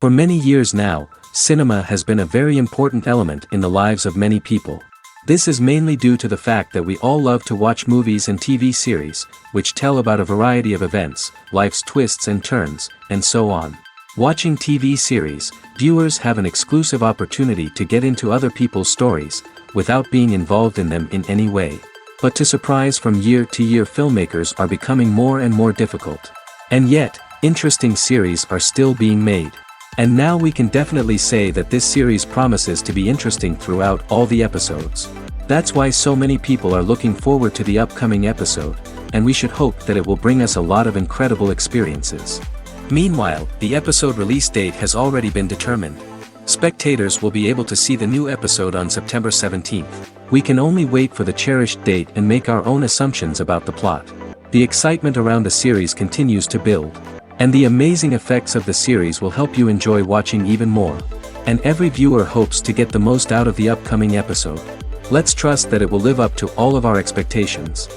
For many years now, cinema has been a very important element in the lives of many people. This is mainly due to the fact that we all love to watch movies and TV series, which tell about a variety of events, life's twists and turns, and so on. Watching TV series, viewers have an exclusive opportunity to get into other people's stories, without being involved in them in any way. But to surprise from year to year, filmmakers are becoming more and more difficult. And yet, interesting series are still being made. And now we can definitely say that this series promises to be interesting throughout all the episodes. That's why so many people are looking forward to the upcoming episode, and we should hope that it will bring us a lot of incredible experiences. Meanwhile, the episode release date has already been determined. Spectators will be able to see the new episode on September 17th. We can only wait for the cherished date and make our own assumptions about the plot. The excitement around the series continues to build. And the amazing effects of the series will help you enjoy watching even more. And every viewer hopes to get the most out of the upcoming episode. Let's trust that it will live up to all of our expectations.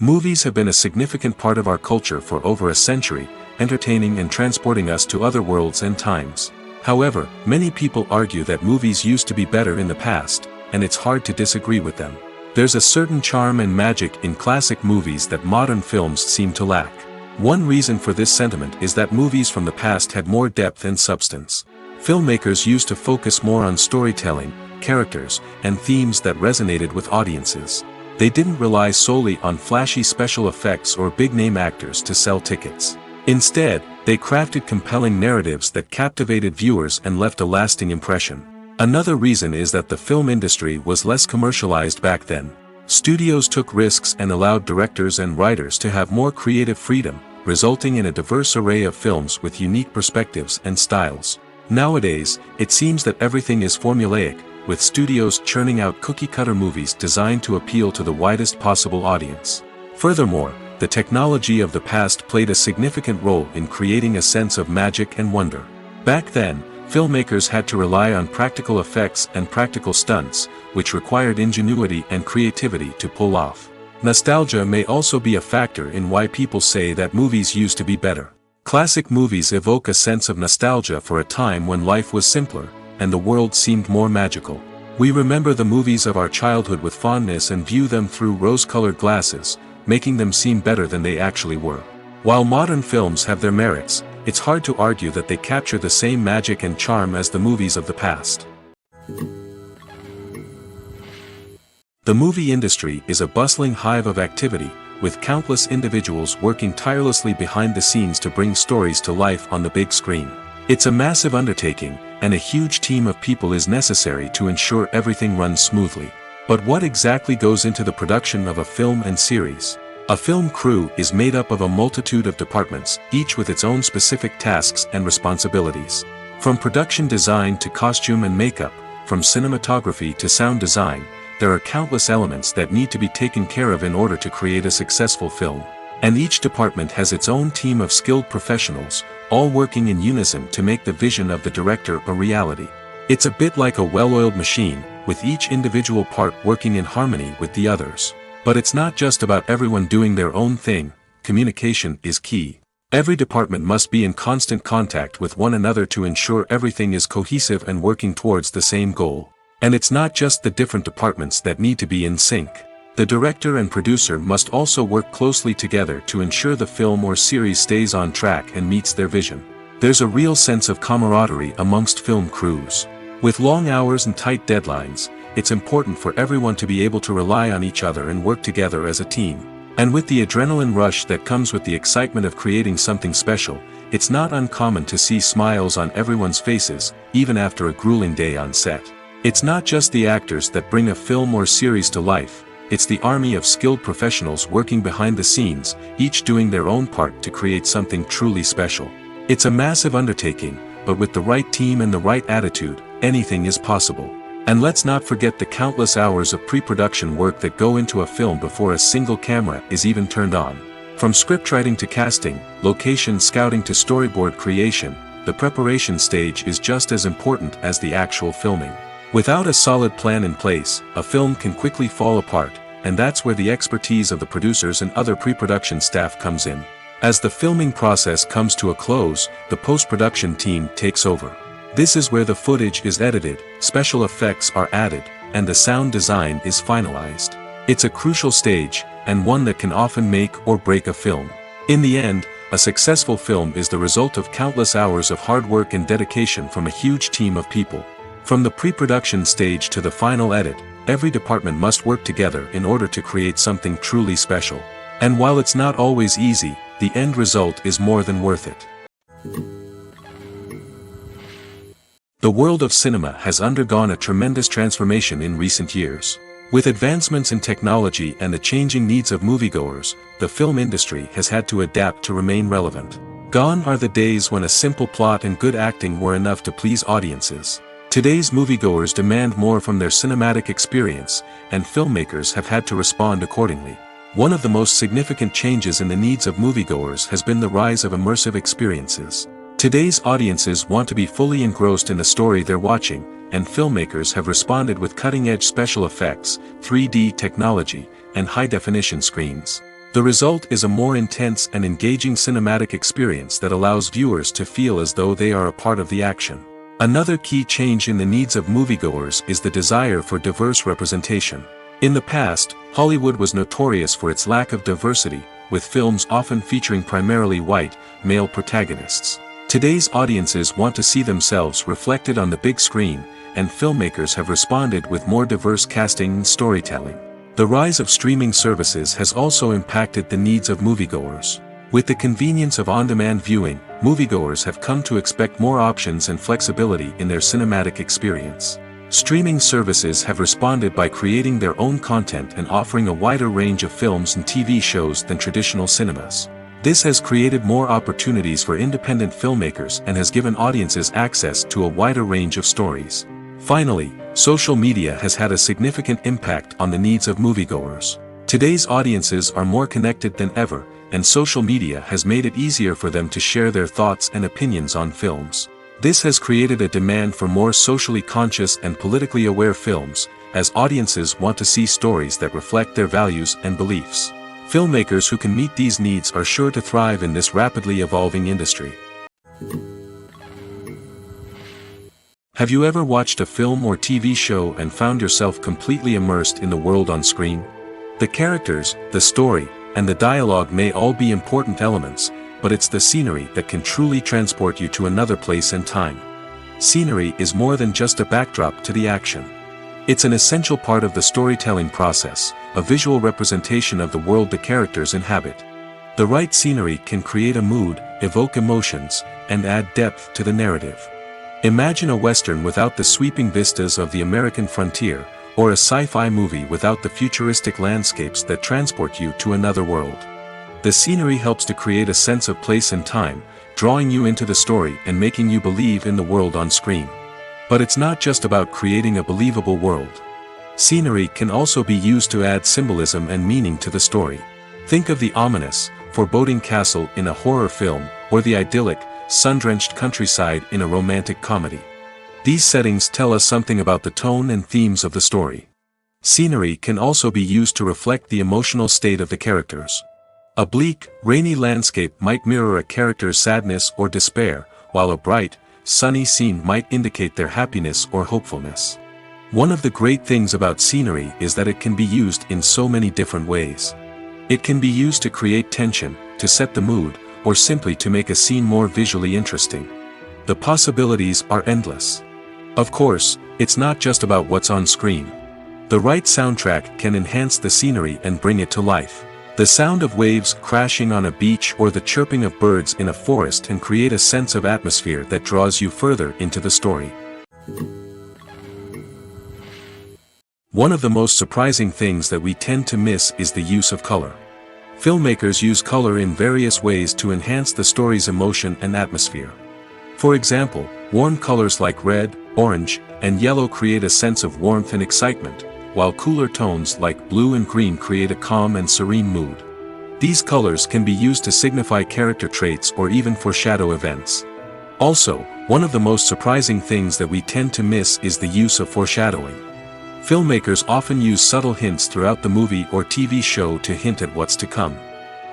Movies have been a significant part of our culture for over a century, entertaining and transporting us to other worlds and times. However, many people argue that movies used to be better in the past, and it's hard to disagree with them. There's a certain charm and magic in classic movies that modern films seem to lack. One reason for this sentiment is that movies from the past had more depth and substance. Filmmakers used to focus more on storytelling, characters, and themes that resonated with audiences. They didn't rely solely on flashy special effects or big-name actors to sell tickets. Instead, they crafted compelling narratives that captivated viewers and left a lasting impression. Another reason is that the film industry was less commercialized back then. Studios took risks and allowed directors and writers to have more creative freedom, resulting in a diverse array of films with unique perspectives and styles. Nowadays, it seems that everything is formulaic, with studios churning out cookie-cutter movies designed to appeal to the widest possible audience. Furthermore, the technology of the past played a significant role in creating a sense of magic and wonder. Back then, filmmakers had to rely on practical effects and practical stunts, which required ingenuity and creativity to pull off. Nostalgia may also be a factor in why people say that movies used to be better. Classic movies evoke a sense of nostalgia for a time when life was simpler, and the world seemed more magical. We remember the movies of our childhood with fondness and view them through rose-colored glasses, making them seem better than they actually were. While modern films have their merits, it's hard to argue that they capture the same magic and charm as the movies of the past. The movie industry is a bustling hive of activity, with countless individuals working tirelessly behind the scenes to bring stories to life on the big screen. It's a massive undertaking, and a huge team of people is necessary to ensure everything runs smoothly. But what exactly goes into the production of a film and series? A film crew is made up of a multitude of departments, each with its own specific tasks and responsibilities. From production design to costume and makeup, from cinematography to sound design, there are countless elements that need to be taken care of in order to create a successful film. And each department has its own team of skilled professionals, all working in unison to make the vision of the director a reality. It's a bit like a well-oiled machine, with each individual part working in harmony with the others. But it's not just about everyone doing their own thing. Communication is key. Every department must be in constant contact with one another to ensure everything is cohesive and working towards the same goal. And it's not just the different departments that need to be in sync. The director and producer must also work closely together to ensure the film or series stays on track and meets their vision. There's a real sense of camaraderie amongst film crews. With long hours and tight deadlines, it's important for everyone to be able to rely on each other and work together as a team. And with the adrenaline rush that comes with the excitement of creating something special, it's not uncommon to see smiles on everyone's faces, even after a grueling day on set. It's not just the actors that bring a film or series to life, it's the army of skilled professionals working behind the scenes, each doing their own part to create something truly special. It's a massive undertaking, but with the right team and the right attitude, anything is possible. And let's not forget the countless hours of pre-production work that go into a film before a single camera is even turned on. From scriptwriting to casting, location scouting to storyboard creation, the preparation stage is just as important as the actual filming. Without a solid plan in place, a film can quickly fall apart, and that's where the expertise of the producers and other pre-production staff comes in. As the filming process comes to a close, the post-production team takes over. This is where the footage is edited, special effects are added, and the sound design is finalized. It's a crucial stage, and one that can often make or break a film. In the end, a successful film is the result of countless hours of hard work and dedication from a huge team of people. From the pre-production stage to the final edit, every department must work together in order to create something truly special. And while it's not always easy, the end result is more than worth it. The world of cinema has undergone a tremendous transformation in recent years. With advancements in technology and the changing needs of moviegoers, the film industry has had to adapt to remain relevant. Gone are the days when a simple plot and good acting were enough to please audiences. Today's moviegoers demand more from their cinematic experience, and filmmakers have had to respond accordingly. One of the most significant changes in the needs of moviegoers has been the rise of immersive experiences. Today's audiences want to be fully engrossed in the story they're watching, and filmmakers have responded with cutting-edge special effects, 3D technology, and high-definition screens. The result is a more intense and engaging cinematic experience that allows viewers to feel as though they are a part of the action. Another key change in the needs of moviegoers is the desire for diverse representation. In the past, Hollywood was notorious for its lack of diversity, with films often featuring primarily white, male protagonists. Today's audiences want to see themselves reflected on the big screen, and filmmakers have responded with more diverse casting and storytelling. The rise of streaming services has also impacted the needs of moviegoers. With the convenience of on-demand viewing, moviegoers have come to expect more options and flexibility in their cinematic experience. Streaming services have responded by creating their own content and offering a wider range of films and TV shows than traditional cinemas. This has created more opportunities for independent filmmakers and has given audiences access to a wider range of stories. Finally, social media has had a significant impact on the needs of moviegoers. Today's audiences are more connected than ever, and social media has made it easier for them to share their thoughts and opinions on films. This has created a demand for more socially conscious and politically aware films, as audiences want to see stories that reflect their values and beliefs. Filmmakers who can meet these needs are sure to thrive in this rapidly evolving industry. Have you ever watched a film or TV show and found yourself completely immersed in the world on screen? The characters, the story, and the dialogue may all be important elements, but it's the scenery that can truly transport you to another place and time. Scenery is more than just a backdrop to the action. It's an essential part of the storytelling process, a visual representation of the world the characters inhabit. The right scenery can create a mood, evoke emotions, and add depth to the narrative. Imagine a Western without the sweeping vistas of the American frontier, or a sci-fi movie without the futuristic landscapes that transport you to another world. The scenery helps to create a sense of place and time, drawing you into the story and making you believe in the world on screen. But it's not just about creating a believable world. Scenery can also be used to add symbolism and meaning to the story. Think of the ominous, foreboding castle in a horror film, or the idyllic, sun-drenched countryside in a romantic comedy. These settings tell us something about the tone and themes of the story. Scenery can also be used to reflect the emotional state of the characters. A bleak, rainy landscape might mirror a character's sadness or despair, while a bright, sunny scene might indicate their happiness or hopefulness. One of the great things about scenery is that it can be used in so many different ways. It can be used to create tension, to set the mood, or simply to make a scene more visually interesting. The possibilities are endless. Of course, it's not just about what's on screen. The right soundtrack can enhance the scenery and bring it to life. The sound of waves crashing on a beach or the chirping of birds in a forest can create a sense of atmosphere that draws you further into the story. One of the most surprising things that we tend to miss is the use of color. Filmmakers use color in various ways to enhance the story's emotion and atmosphere. For example, warm colors like red, orange, and yellow create a sense of warmth and excitement, while cooler tones like blue and green create a calm and serene mood. These colors can be used to signify character traits or even foreshadow events. Also, one of the most surprising things that we tend to miss is the use of foreshadowing. Filmmakers often use subtle hints throughout the movie or TV show to hint at what's to come.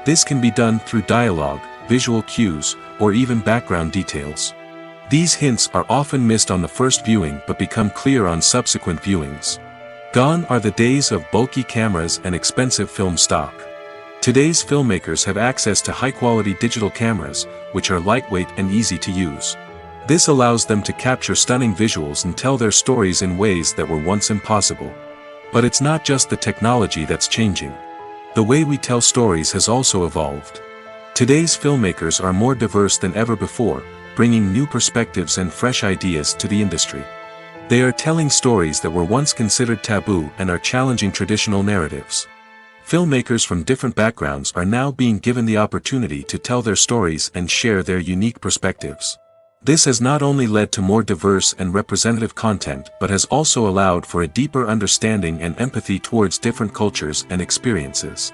This can be done through dialogue, visual cues, or even background details. These hints are often missed on the first viewing but become clear on subsequent viewings. Gone are the days of bulky cameras and expensive film stock. Today's filmmakers have access to high-quality digital cameras, which are lightweight and easy to use. This allows them to capture stunning visuals and tell their stories in ways that were once impossible. But it's not just the technology that's changing. The way we tell stories has also evolved. Today's filmmakers are more diverse than ever before, bringing new perspectives and fresh ideas to the industry. They are telling stories that were once considered taboo and are challenging traditional narratives. Filmmakers from different backgrounds are now being given the opportunity to tell their stories and share their unique perspectives. This has not only led to more diverse and representative content but has also allowed for a deeper understanding and empathy towards different cultures and experiences.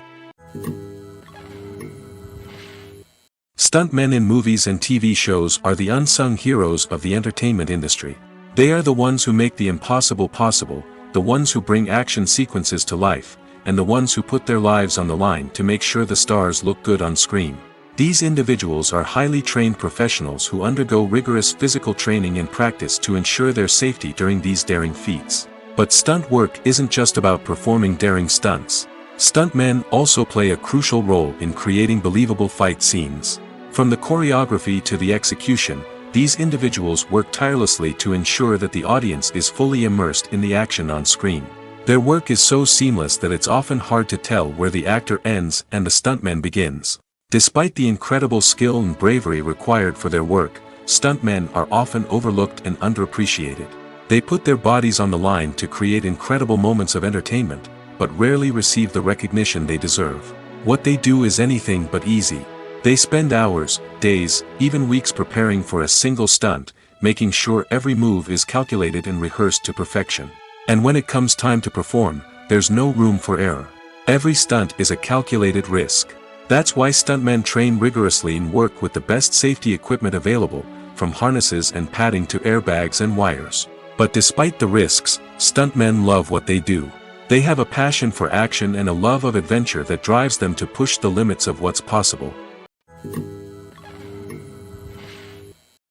Stuntmen in movies and TV shows are the unsung heroes of the entertainment industry. They are the ones who make the impossible possible, the ones who bring action sequences to life, and the ones who put their lives on the line to make sure the stars look good on screen. These individuals are highly trained professionals who undergo rigorous physical training and practice to ensure their safety during these daring feats. But stunt work isn't just about performing daring stunts. Stuntmen also play a crucial role in creating believable fight scenes. From the choreography to the execution, these individuals work tirelessly to ensure that the audience is fully immersed in the action on screen. Their work is so seamless that it's often hard to tell where the actor ends and the stuntman begins. Despite the incredible skill and bravery required for their work, stuntmen are often overlooked and underappreciated. They put their bodies on the line to create incredible moments of entertainment, but rarely receive the recognition they deserve. What they do is anything but easy. They spend hours, days, even weeks preparing for a single stunt, making sure every move is calculated and rehearsed to perfection. And when it comes time to perform, there's no room for error. Every stunt is a calculated risk. That's why stuntmen train rigorously and work with the best safety equipment available, from harnesses and padding to airbags and wires. But despite the risks, stuntmen love what they do. They have a passion for action and a love of adventure that drives them to push the limits of what's possible.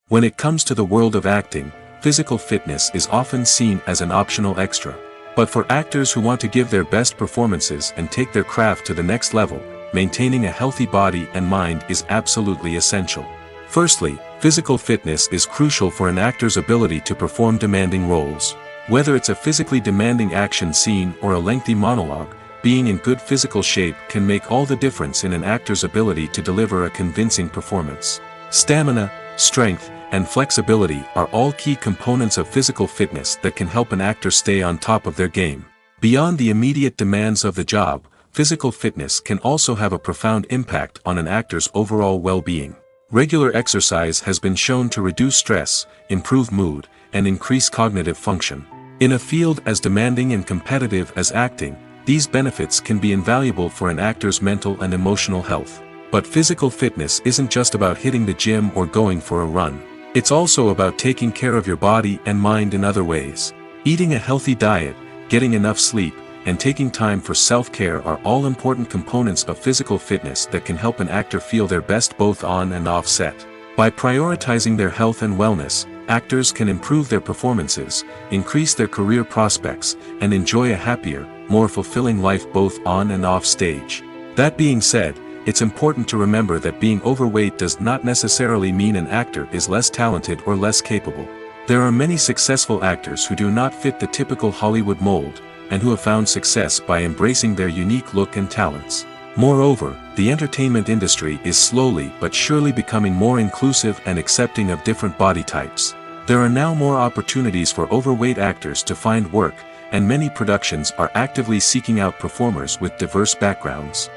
When it comes to the world of acting, physical fitness is often seen as an optional extra. But for actors who want to give their best performances and take their craft to the next level, maintaining a healthy body and mind is absolutely essential. Firstly, physical fitness is crucial for an actor's ability to perform demanding roles. Whether it's a physically demanding action scene or a lengthy monologue, being in good physical shape can make all the difference in an actor's ability to deliver a convincing performance. Stamina, strength, and flexibility are all key components of physical fitness that can help an actor stay on top of their game. Beyond the immediate demands of the job, physical fitness can also have a profound impact on an actor's overall well-being. Regular exercise has been shown to reduce stress, improve mood, and increase cognitive function. In a field as demanding and competitive as acting, these benefits can be invaluable for an actor's mental and emotional health. But physical fitness isn't just about hitting the gym or going for a run. It's also about taking care of your body and mind in other ways. Eating a healthy diet, getting enough sleep, and taking time for self-care are all important components of physical fitness that can help an actor feel their best both on and off set. By prioritizing their health and wellness, actors can improve their performances, increase their career prospects, and enjoy a happier, more fulfilling life both on and off stage. That being said, it's important to remember that being overweight does not necessarily mean an actor is less talented or less capable. There are many successful actors who do not fit the typical Hollywood mold, and who have found success by embracing their unique look and talents. Moreover, the entertainment industry is slowly but surely becoming more inclusive and accepting of different body types. There are now more opportunities for overweight actors to find work, and many productions are actively seeking out performers with diverse backgrounds.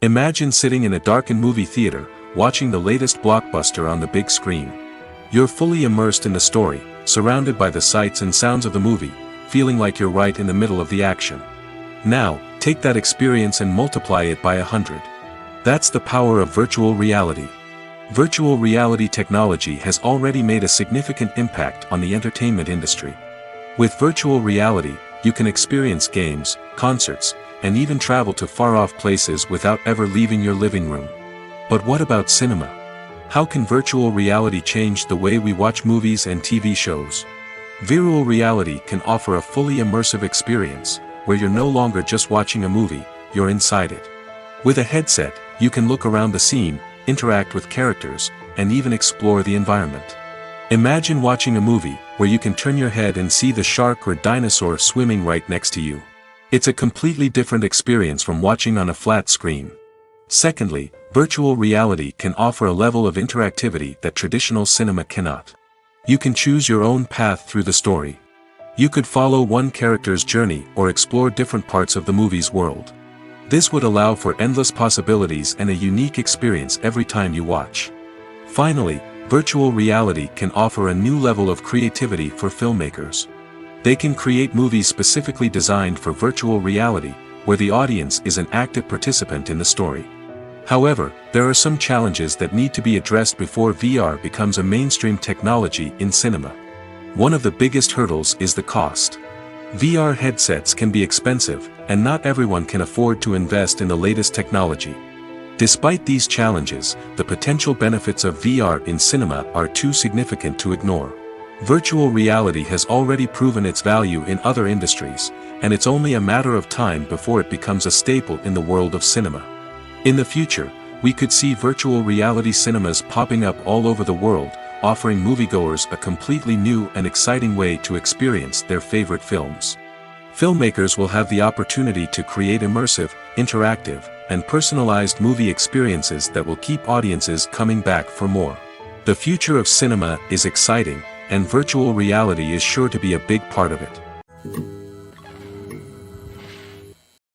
Imagine sitting in a darkened movie theater, watching the latest blockbuster on the big screen. You're fully immersed in the story, surrounded by the sights and sounds of the movie, feeling like you're right in the middle of the action. Now, take that experience and multiply it by 100. That's the power of virtual reality. Virtual reality technology has already made a significant impact on the entertainment industry. With virtual reality, you can experience games, concerts, and even travel to far-off places without ever leaving your living room. But what about cinema? How can virtual reality change the way we watch movies and TV shows? Virtual reality can offer a fully immersive experience, where you're no longer just watching a movie, you're inside it. With a headset, you can look around the scene, interact with characters, and even explore the environment. Imagine watching a movie, where you can turn your head and see the shark or dinosaur swimming right next to you. It's a completely different experience from watching on a flat screen. Secondly, virtual reality can offer a level of interactivity that traditional cinema cannot. You can choose your own path through the story. You could follow one character's journey or explore different parts of the movie's world. This would allow for endless possibilities and a unique experience every time you watch. Finally, virtual reality can offer a new level of creativity for filmmakers. They can create movies specifically designed for virtual reality, where the audience is an active participant in the story. However, there are some challenges that need to be addressed before VR becomes a mainstream technology in cinema. One of the biggest hurdles is the cost. VR headsets can be expensive, and not everyone can afford to invest in the latest technology. Despite these challenges, the potential benefits of VR in cinema are too significant to ignore. Virtual reality has already proven its value in other industries, and it's only a matter of time before it becomes a staple in the world of cinema. In the future, we could see virtual reality cinemas popping up all over the world, offering moviegoers a completely new and exciting way to experience their favorite films. Filmmakers will have the opportunity to create immersive, interactive, and personalized movie experiences that will keep audiences coming back for more. The future of cinema is exciting, and virtual reality is sure to be a big part of it.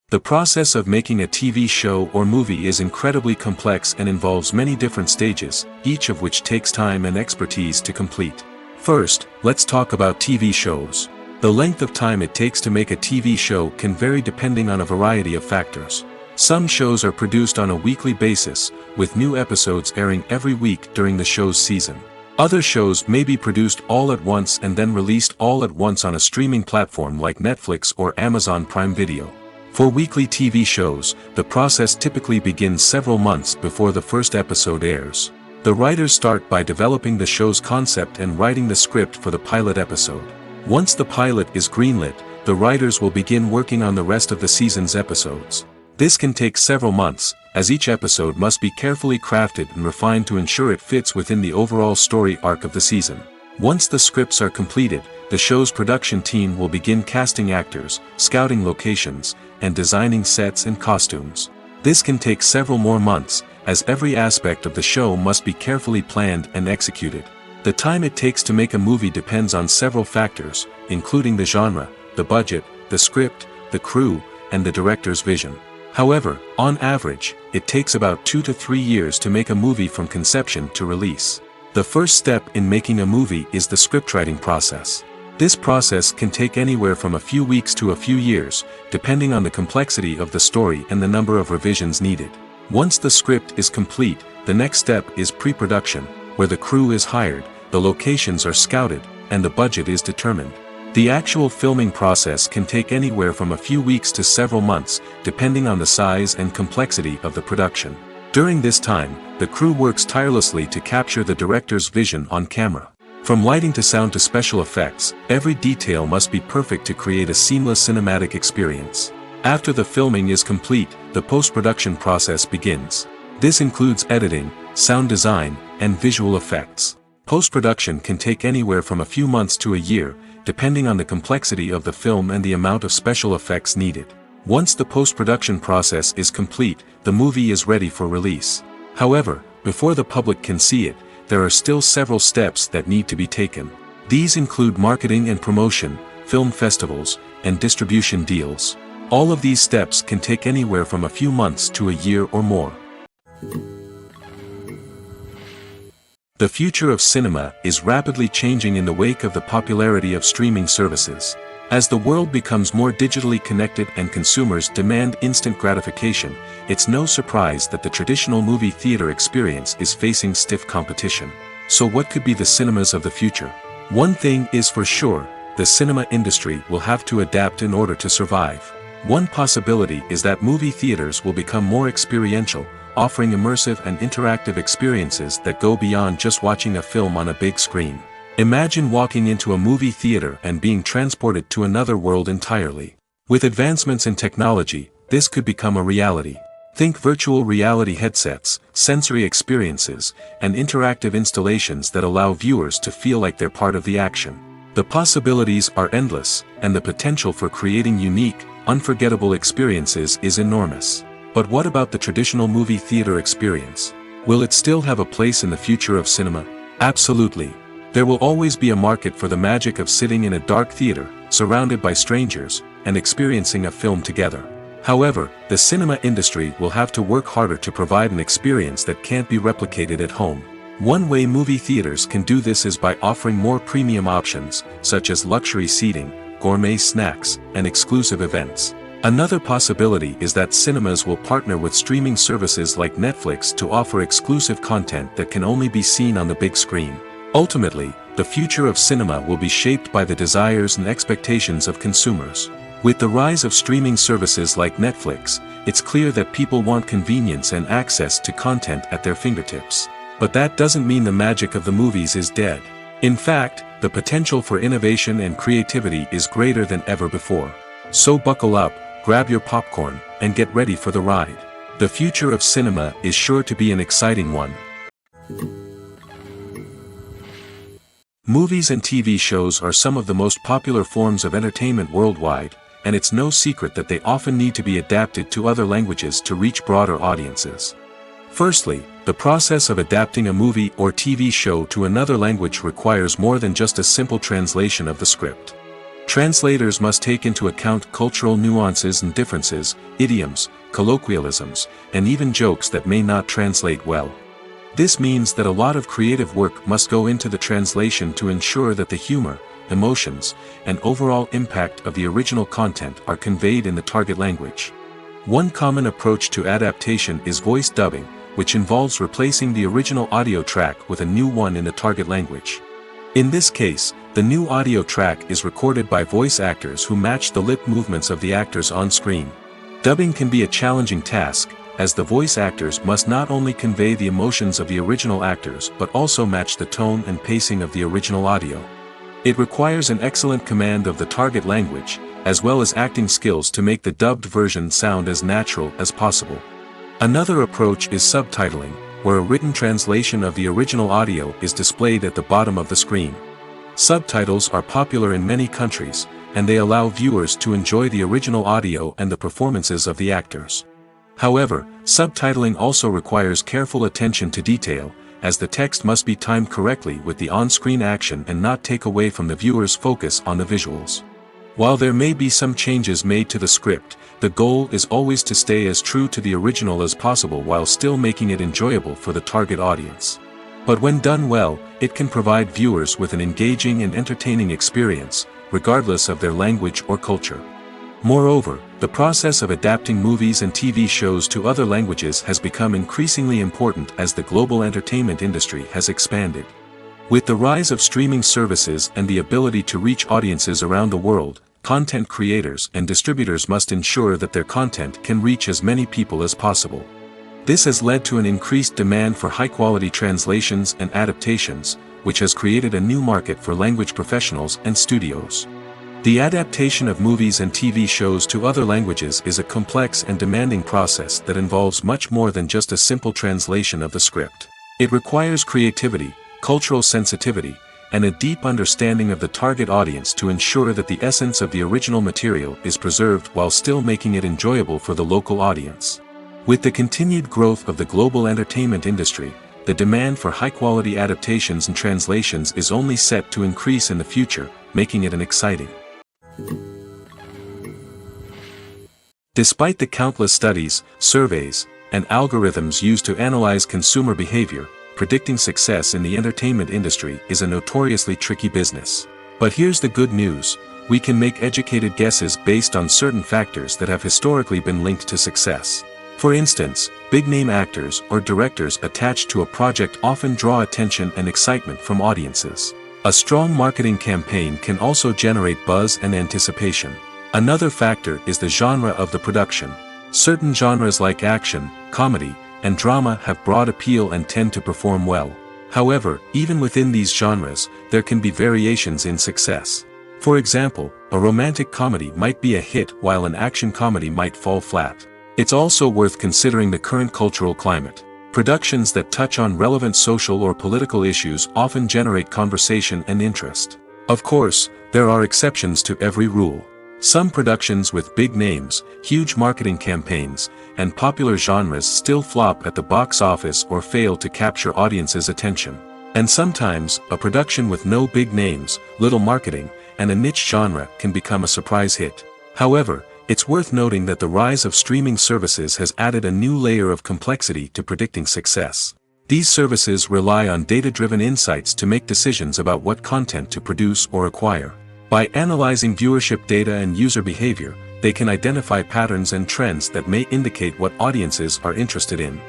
The process of making a TV show or movie is incredibly complex and involves many different stages, each of which takes time and expertise to complete. First, let's talk about TV shows. The length of time it takes to make a TV show can vary depending on a variety of factors. Some shows are produced on a weekly basis, with new episodes airing every week during the show's season. Other shows may be produced all at once and then released all at once on a streaming platform like Netflix or Amazon Prime Video. For weekly TV shows, the process typically begins several months before the first episode airs. The writers start by developing the show's concept and writing the script for the pilot episode. Once the pilot is greenlit, the writers will begin working on the rest of the season's episodes. This can take several months, as each episode must be carefully crafted and refined to ensure it fits within the overall story arc of the season. Once the scripts are completed, the show's production team will begin casting actors, scouting locations, and designing sets and costumes. This can take several more months, as every aspect of the show must be carefully planned and executed. The time it takes to make a movie depends on several factors, including the genre, the budget, the script, the crew, and the director's vision. However, on average, it takes about 2 to 3 years to make a movie from conception to release. The first step in making a movie is the scriptwriting process. This process can take anywhere from a few weeks to a few years, depending on the complexity of the story and the number of revisions needed. Once the script is complete, the next step is pre-production, where the crew is hired, the locations are scouted, and the budget is determined. The actual filming process can take anywhere from a few weeks to several months, depending on the size and complexity of the production. During this time, the crew works tirelessly to capture the director's vision on camera. From lighting to sound to special effects, every detail must be perfect to create a seamless cinematic experience. After the filming is complete, the post-production process begins. This includes editing, sound design, and visual effects. Post-production can take anywhere from a few months to a year, depending on the complexity of the film and the amount of special effects needed. Once the post-production process is complete, the movie is ready for release. However, before the public can see it, there are still several steps that need to be taken. These include marketing and promotion, film festivals, and distribution deals. All of these steps can take anywhere from a few months to a year or more. The future of cinema is rapidly changing in the wake of the popularity of streaming services. As the world becomes more digitally connected and consumers demand instant gratification, it's no surprise that the traditional movie theater experience is facing stiff competition. So what could be the cinemas of the future? One thing is for sure, the cinema industry will have to adapt in order to survive. One possibility is that movie theaters will become more experiential, offering immersive and interactive experiences that go beyond just watching a film on a big screen. Imagine walking into a movie theater and being transported to another world entirely. With advancements in technology, this could become a reality. Think virtual reality headsets, sensory experiences, and interactive installations that allow viewers to feel like they're part of the action. The possibilities are endless, and the potential for creating unique, unforgettable experiences is enormous. But what about the traditional movie theater experience? Will it still have a place in the future of cinema? Absolutely. There will always be a market for the magic of sitting in a dark theater, surrounded by strangers, and experiencing a film together. However, the cinema industry will have to work harder to provide an experience that can't be replicated at home. One way movie theaters can do this is by offering more premium options, such as luxury seating, gourmet snacks, and exclusive events. Another possibility is that cinemas will partner with streaming services like Netflix to offer exclusive content that can only be seen on the big screen. Ultimately, the future of cinema will be shaped by the desires and expectations of consumers. With the rise of streaming services like Netflix, it's clear that people want convenience and access to content at their fingertips. But that doesn't mean the magic of the movies is dead. In fact, the potential for innovation and creativity is greater than ever before. So buckle up, grab your popcorn, and get ready for the ride. The future of cinema is sure to be an exciting one. Movies and TV shows are some of the most popular forms of entertainment worldwide, and it's no secret that they often need to be adapted to other languages to reach broader audiences. Firstly, the process of adapting a movie or TV show to another language requires more than just a simple translation of the script. Translators must take into account cultural nuances and differences, idioms, colloquialisms, and even jokes that may not translate well. This means that a lot of creative work must go into the translation to ensure that the humor, emotions, and overall impact of the original content are conveyed in the target language. One common approach to adaptation is voice dubbing, which involves replacing the original audio track with a new one in the target language. In this case, the new audio track is recorded by voice actors who match the lip movements of the actors on screen. Dubbing can be a challenging task, as the voice actors must not only convey the emotions of the original actors but also match the tone and pacing of the original audio. It requires an excellent command of the target language, as well as acting skills to make the dubbed version sound as natural as possible. Another approach is subtitling, where a written translation of the original audio is displayed at the bottom of the screen. Subtitles are popular in many countries, and they allow viewers to enjoy the original audio and the performances of the actors. However, subtitling also requires careful attention to detail, as the text must be timed correctly with the on-screen action and not take away from the viewer's focus on the visuals. While there may be some changes made to the script, the goal is always to stay as true to the original as possible while still making it enjoyable for the target audience. But when done well, it can provide viewers with an engaging and entertaining experience, regardless of their language or culture. Moreover, the process of adapting movies and TV shows to other languages has become increasingly important as the global entertainment industry has expanded. With the rise of streaming services and the ability to reach audiences around the world, content creators and distributors must ensure that their content can reach as many people as possible. This has led to an increased demand for high-quality translations and adaptations, which has created a new market for language professionals and studios. The adaptation of movies and TV shows to other languages is a complex and demanding process that involves much more than just a simple translation of the script. It requires creativity, cultural sensitivity, and a deep understanding of the target audience to ensure that the essence of the original material is preserved while still making it enjoyable for the local audience. With the continued growth of the global entertainment industry, the demand for high-quality adaptations and translations is only set to increase in the future, making it an exciting. Despite the countless studies, surveys, and algorithms used to analyze consumer behavior, predicting success in the entertainment industry is a notoriously tricky business. But here's the good news: we can make educated guesses based on certain factors that have historically been linked to success. For instance, big-name actors or directors attached to a project often draw attention and excitement from audiences. A strong marketing campaign can also generate buzz and anticipation. Another factor is the genre of the production. Certain genres like action, comedy, and drama have broad appeal and tend to perform well. However, even within these genres, there can be variations in success. For example, a romantic comedy might be a hit while an action comedy might fall flat. It's also worth considering the current cultural climate. Productions that touch on relevant social or political issues often generate conversation and interest. Of course, there are exceptions to every rule. Some productions with big names, huge marketing campaigns, and popular genres still flop at the box office or fail to capture audiences' attention. And sometimes, a production with no big names, little marketing, and a niche genre can become a surprise hit. However, it's worth noting that the rise of streaming services has added a new layer of complexity to predicting success. These services rely on data-driven insights to make decisions about what content to produce or acquire. By analyzing viewership data and user behavior, they can identify patterns and trends that may indicate what audiences are interested in.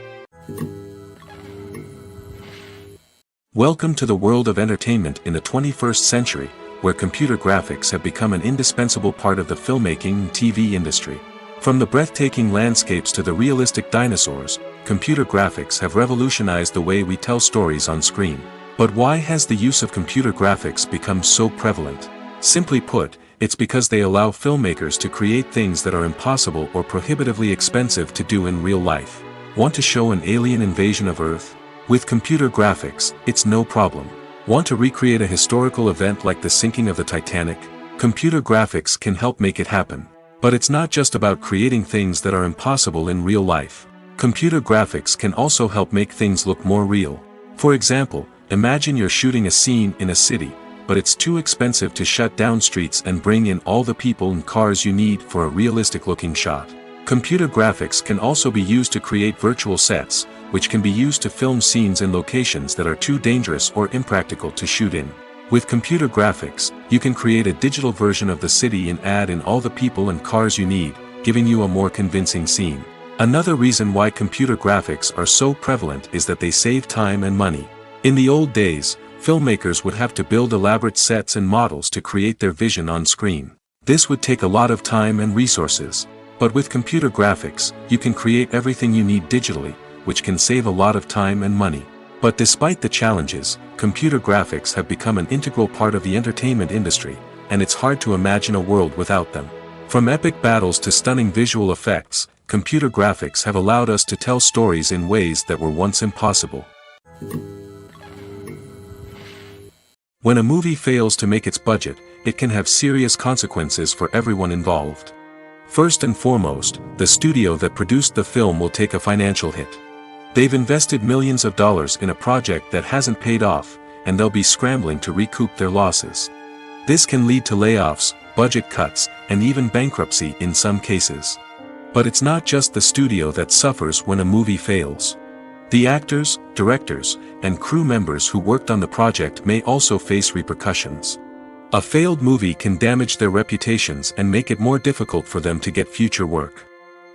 Welcome to the world of entertainment in the 21st century, where computer graphics have become an indispensable part of the filmmaking and TV industry. From the breathtaking landscapes to the realistic dinosaurs, computer graphics have revolutionized the way we tell stories on screen. But why has the use of computer graphics become so prevalent? Simply put, it's because they allow filmmakers to create things that are impossible or prohibitively expensive to do in real life. Want to show an alien invasion of Earth? With computer graphics, it's no problem. Want to recreate a historical event like the sinking of the Titanic? Computer graphics can help make it happen. But it's not just about creating things that are impossible in real life. Computer graphics can also help make things look more real. For example, imagine you're shooting a scene in a city, but it's too expensive to shut down streets and bring in all the people and cars you need for a realistic-looking shot. Computer graphics can also be used to create virtual sets, which can be used to film scenes in locations that are too dangerous or impractical to shoot in. With computer graphics, you can create a digital version of the city and add in all the people and cars you need, giving you a more convincing scene. Another reason why computer graphics are so prevalent is that they save time and money. In the old days, filmmakers would have to build elaborate sets and models to create their vision on screen. This would take a lot of time and resources. But with computer graphics, you can create everything you need digitally, which can save a lot of time and money. But despite the challenges, computer graphics have become an integral part of the entertainment industry, and it's hard to imagine a world without them. From epic battles to stunning visual effects, computer graphics have allowed us to tell stories in ways that were once impossible. When a movie fails to make its budget, it can have serious consequences for everyone involved. First and foremost, the studio that produced the film will take a financial hit. They've invested millions of dollars in a project that hasn't paid off, and they'll be scrambling to recoup their losses. This can lead to layoffs, budget cuts, and even bankruptcy in some cases. But it's not just the studio that suffers when a movie fails. The actors, directors, and crew members who worked on the project may also face repercussions. A failed movie can damage their reputations and make it more difficult for them to get future work.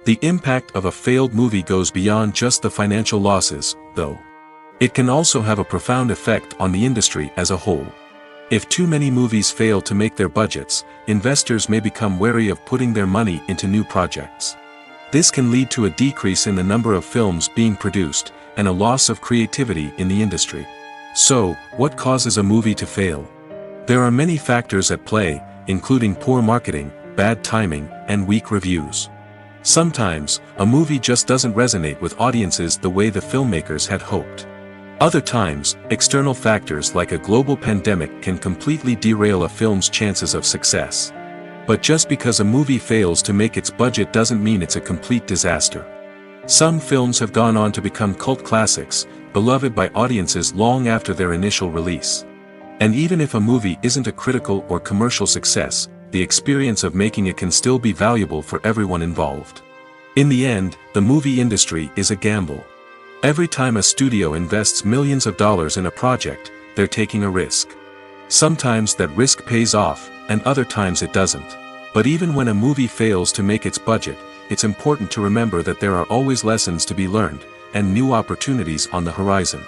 The impact of a failed movie goes beyond just the financial losses, though. It can also have a profound effect on the industry as a whole. If too many movies fail to make their budgets, investors may become wary of putting their money into new projects. This can lead to a decrease in the number of films being produced, and a loss of creativity in the industry. So, what causes a movie to fail? There are many factors at play, including poor marketing, bad timing, and weak reviews. Sometimes, a movie just doesn't resonate with audiences the way the filmmakers had hoped. Other times, external factors like a global pandemic can completely derail a film's chances of success. But just because a movie fails to make its budget doesn't mean it's a complete disaster. Some films have gone on to become cult classics, beloved by audiences long after their initial release. And even if a movie isn't a critical or commercial success, the experience of making it can still be valuable for everyone involved. In the end, the movie industry is a gamble. Every time a studio invests millions of dollars in a project, they're taking a risk. Sometimes that risk pays off, and other times it doesn't. But even when a movie fails to make its budget, it's important to remember that there are always lessons to be learned, and new opportunities on the horizon.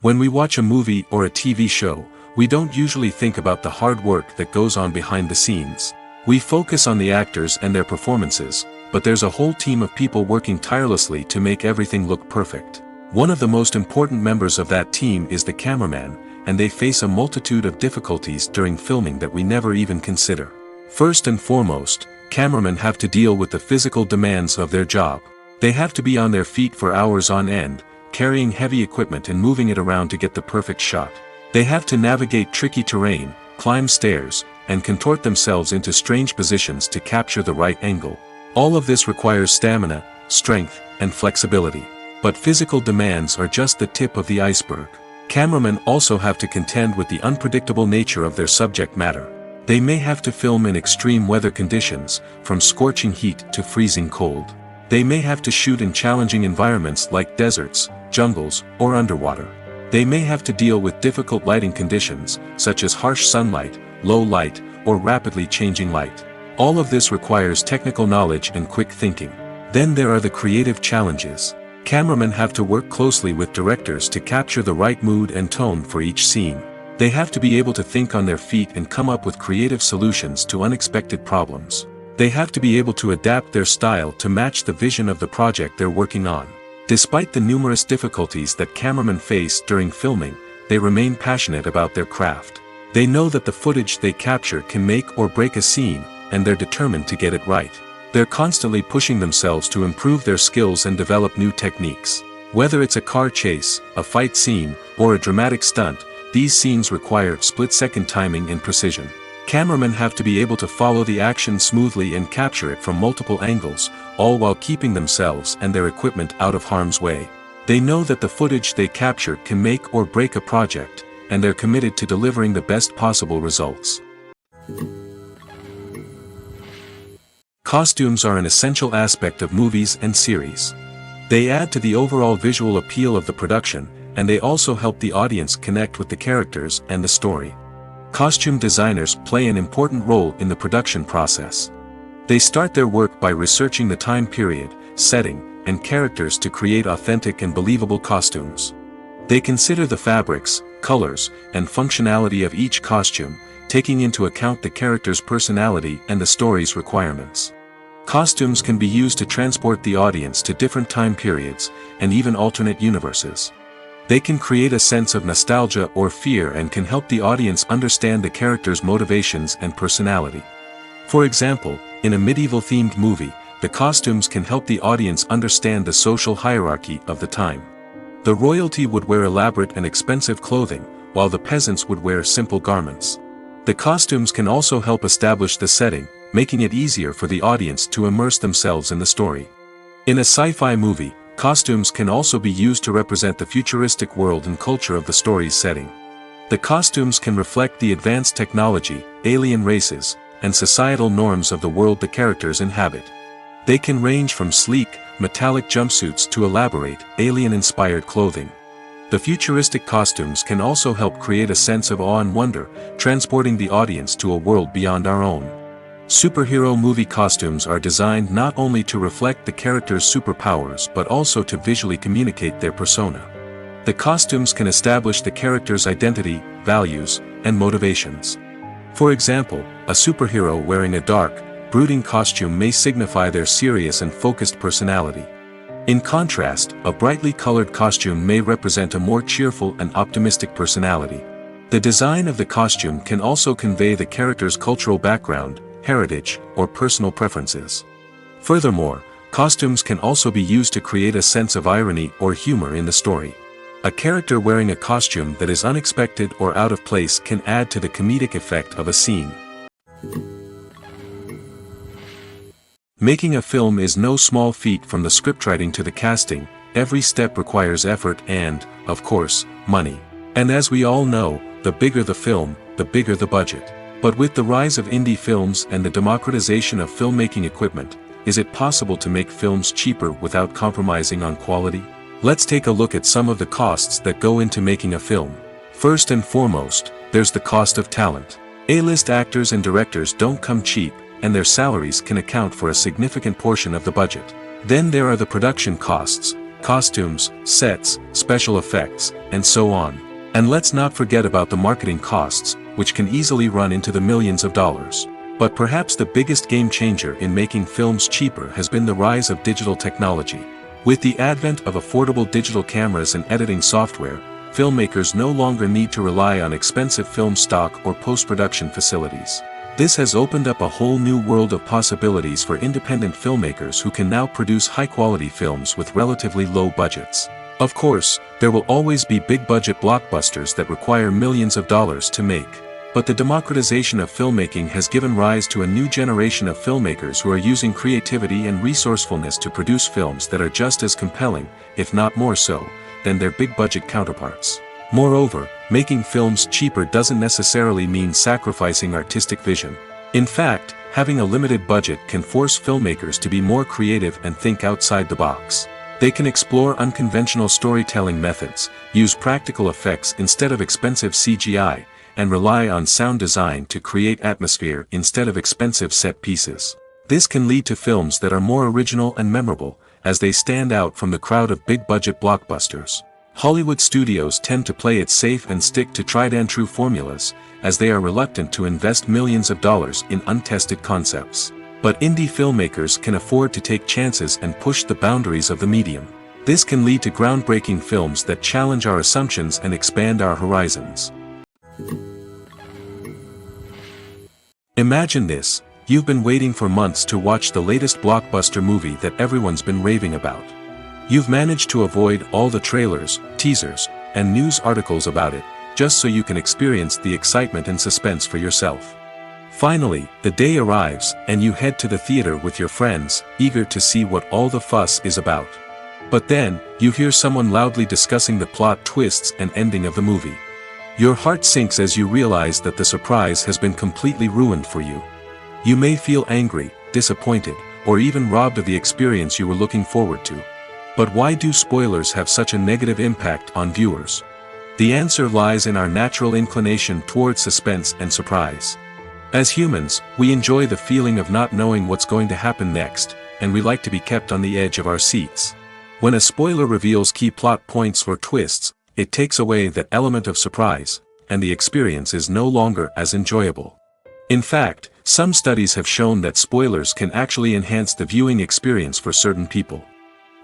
When we watch a movie or a TV show, We don't usually think about the hard work that goes on behind the scenes. We focus on the actors and their performances, but there's a whole team of people working tirelessly to make everything look perfect. One of the most important members of that team is the cameraman, and they face a multitude of difficulties during filming that we never even consider. First and foremost, cameramen have to deal with the physical demands of their job. They have to be on their feet for hours on end, carrying heavy equipment and moving it around to get the perfect shot. They have to navigate tricky terrain, climb stairs, and contort themselves into strange positions to capture the right angle. All of this requires stamina, strength, and flexibility. But physical demands are just the tip of the iceberg. Cameramen also have to contend with the unpredictable nature of their subject matter. They may have to film in extreme weather conditions, from scorching heat to freezing cold. They may have to shoot in challenging environments like deserts, jungles, or underwater. They may have to deal with difficult lighting conditions, such as harsh sunlight, low light, or rapidly changing light. All of this requires technical knowledge and quick thinking. Then there are the creative challenges. Cameramen have to work closely with directors to capture the right mood and tone for each scene. They have to be able to think on their feet and come up with creative solutions to unexpected problems. They have to be able to adapt their style to match the vision of the project they're working on. Despite the numerous difficulties that cameramen face during filming, they remain passionate about their craft. They know that the footage they capture can make or break a scene, and they're determined to get it right. They're constantly pushing themselves to improve their skills and develop new techniques. Whether it's a car chase, a fight scene, or a dramatic stunt, these scenes require split-second timing and precision. Cameramen have to be able to follow the action smoothly and capture it from multiple angles, all while keeping themselves and their equipment out of harm's way. They know that the footage they capture can make or break a project, and they're committed to delivering the best possible results. Costumes are an essential aspect of movies and series. They add to the overall visual appeal of the production, and they also help the audience connect with the characters and the story. Costume designers play an important role in the production process. They start their work by researching the time period, setting, and characters to create authentic and believable costumes. They consider the fabrics, colors, and functionality of each costume, taking into account the character's personality and the story's requirements. Costumes can be used to transport the audience to different time periods, and even alternate universes. They can create a sense of nostalgia or fear and can help the audience understand the character's motivations and personality. For example, in a medieval-themed movie, the costumes can help the audience understand the social hierarchy of the time. The royalty would wear elaborate and expensive clothing, while the peasants would wear simple garments. The costumes can also help establish the setting, making it easier for the audience to immerse themselves in the story. In a sci-fi movie, costumes can also be used to represent the futuristic world and culture of the story's setting. The costumes can reflect the advanced technology, alien races, and societal norms of the world the characters inhabit. They can range from sleek, metallic jumpsuits to elaborate, alien-inspired clothing. The futuristic costumes can also help create a sense of awe and wonder, transporting the audience to a world beyond our own. Superhero movie costumes are designed not only to reflect the character's superpowers but also to visually communicate their persona. The costumes can establish the character's identity, values, and motivations. For example, a superhero wearing a dark, brooding costume may signify their serious and focused personality. In contrast, a brightly colored costume may represent a more cheerful and optimistic personality. The design of the costume can also convey the character's cultural background, heritage, or personal preferences. Furthermore, costumes can also be used to create a sense of irony or humor in the story. A character wearing a costume that is unexpected or out of place can add to the comedic effect of a scene. Making a film is no small feat. From the scriptwriting to the casting, every step requires effort and, of course, money. And as we all know, the bigger the film, the bigger the budget. But with the rise of indie films and the democratization of filmmaking equipment, is it possible to make films cheaper without compromising on quality? Let's take a look at some of the costs that go into making a film. First and foremost, there's the cost of talent. A-list actors and directors don't come cheap, and their salaries can account for a significant portion of the budget. Then there are the production costs, costumes, sets, special effects, and so on. And let's not forget about the marketing costs, which can easily run into the millions of dollars. But perhaps the biggest game changer in making films cheaper has been the rise of digital technology. With the advent of affordable digital cameras and editing software, filmmakers no longer need to rely on expensive film stock or post-production facilities. This has opened up a whole new world of possibilities for independent filmmakers who can now produce high-quality films with relatively low budgets. Of course, there will always be big-budget blockbusters that require millions of dollars to make. But the democratization of filmmaking has given rise to a new generation of filmmakers who are using creativity and resourcefulness to produce films that are just as compelling, if not more so, than their big-budget counterparts. Moreover, making films cheaper doesn't necessarily mean sacrificing artistic vision. In fact, having a limited budget can force filmmakers to be more creative and think outside the box. They can explore unconventional storytelling methods, use practical effects instead of expensive CGI, and rely on sound design to create atmosphere instead of expensive set pieces. This can lead to films that are more original and memorable, as they stand out from the crowd of big-budget blockbusters. Hollywood studios tend to play it safe and stick to tried-and-true formulas, as they are reluctant to invest millions of dollars in untested concepts. But indie filmmakers can afford to take chances and push the boundaries of the medium. This can lead to groundbreaking films that challenge our assumptions and expand our horizons. Imagine this: you've been waiting for months to watch the latest blockbuster movie that everyone's been raving about. You've managed to avoid all the trailers, teasers, and news articles about it, just so you can experience the excitement and suspense for yourself. Finally, the day arrives, and you head to the theater with your friends, eager to see what all the fuss is about. But then, you hear someone loudly discussing the plot twists and ending of the movie. Your heart sinks as you realize that the surprise has been completely ruined for you. You may feel angry, disappointed, or even robbed of the experience you were looking forward to. But why do spoilers have such a negative impact on viewers? The answer lies in our natural inclination towards suspense and surprise. As humans, we enjoy the feeling of not knowing what's going to happen next, and we like to be kept on the edge of our seats. When a spoiler reveals key plot points or twists, it takes away that element of surprise, and the experience is no longer as enjoyable. In fact, some studies have shown that spoilers can actually enhance the viewing experience for certain people.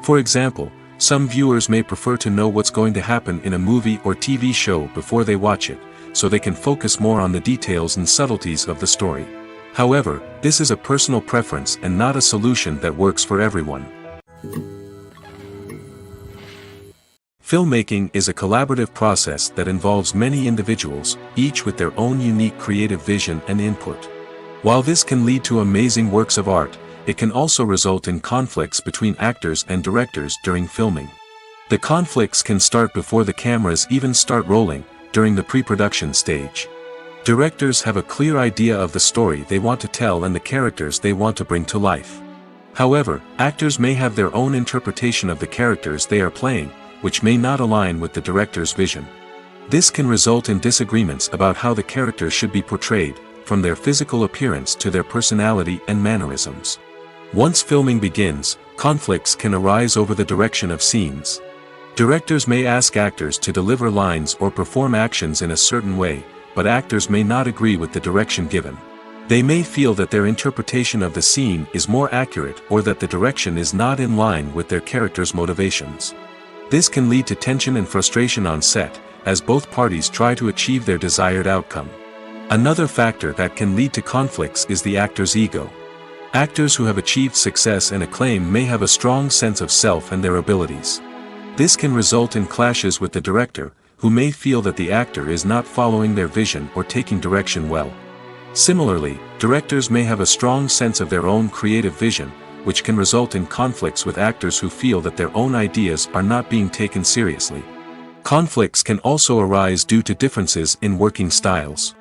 For example, some viewers may prefer to know what's going to happen in a movie or TV show before they watch it, so they can focus more on the details and subtleties of the story. However, this is a personal preference and not a solution that works for everyone. Filmmaking is a collaborative process that involves many individuals, each with their own unique creative vision and input. While this can lead to amazing works of art, it can also result in conflicts between actors and directors during filming. The conflicts can start before the cameras even start rolling, during the pre-production stage. Directors have a clear idea of the story they want to tell and the characters they want to bring to life. However, actors may have their own interpretation of the characters they are playing, which may not align with the director's vision. This can result in disagreements about how the characters should be portrayed, from their physical appearance to their personality and mannerisms. Once filming begins, conflicts can arise over the direction of scenes. Directors may ask actors to deliver lines or perform actions in a certain way, but actors may not agree with the direction given. They may feel that their interpretation of the scene is more accurate or that the direction is not in line with their character's motivations. This can lead to tension and frustration on set, as both parties try to achieve their desired outcome. Another factor that can lead to conflicts is the actor's ego. Actors who have achieved success and acclaim may have a strong sense of self and their abilities. This can result in clashes with the director, who may feel that the actor is not following their vision or taking direction well. Similarly, directors may have a strong sense of their own creative vision, which can result in conflicts with actors who feel that their own ideas are not being taken seriously. Conflicts can also arise due to differences in working styles.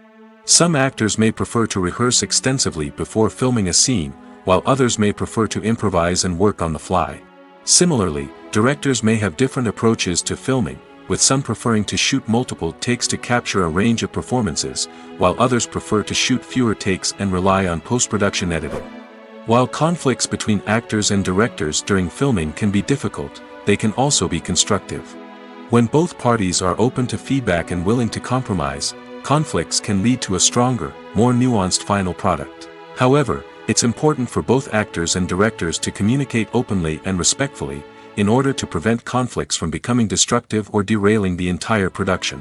Some actors may prefer to rehearse extensively before filming a scene, while others may prefer to improvise and work on the fly. Similarly, directors may have different approaches to filming, with some preferring to shoot multiple takes to capture a range of performances, while others prefer to shoot fewer takes and rely on post-production editing. While conflicts between actors and directors during filming can be difficult, they can also be constructive. When both parties are open to feedback and willing to compromise, conflicts can lead to a stronger, more nuanced final product. However, it's important for both actors and directors to communicate openly and respectfully, in order to prevent conflicts from becoming destructive or derailing the entire production.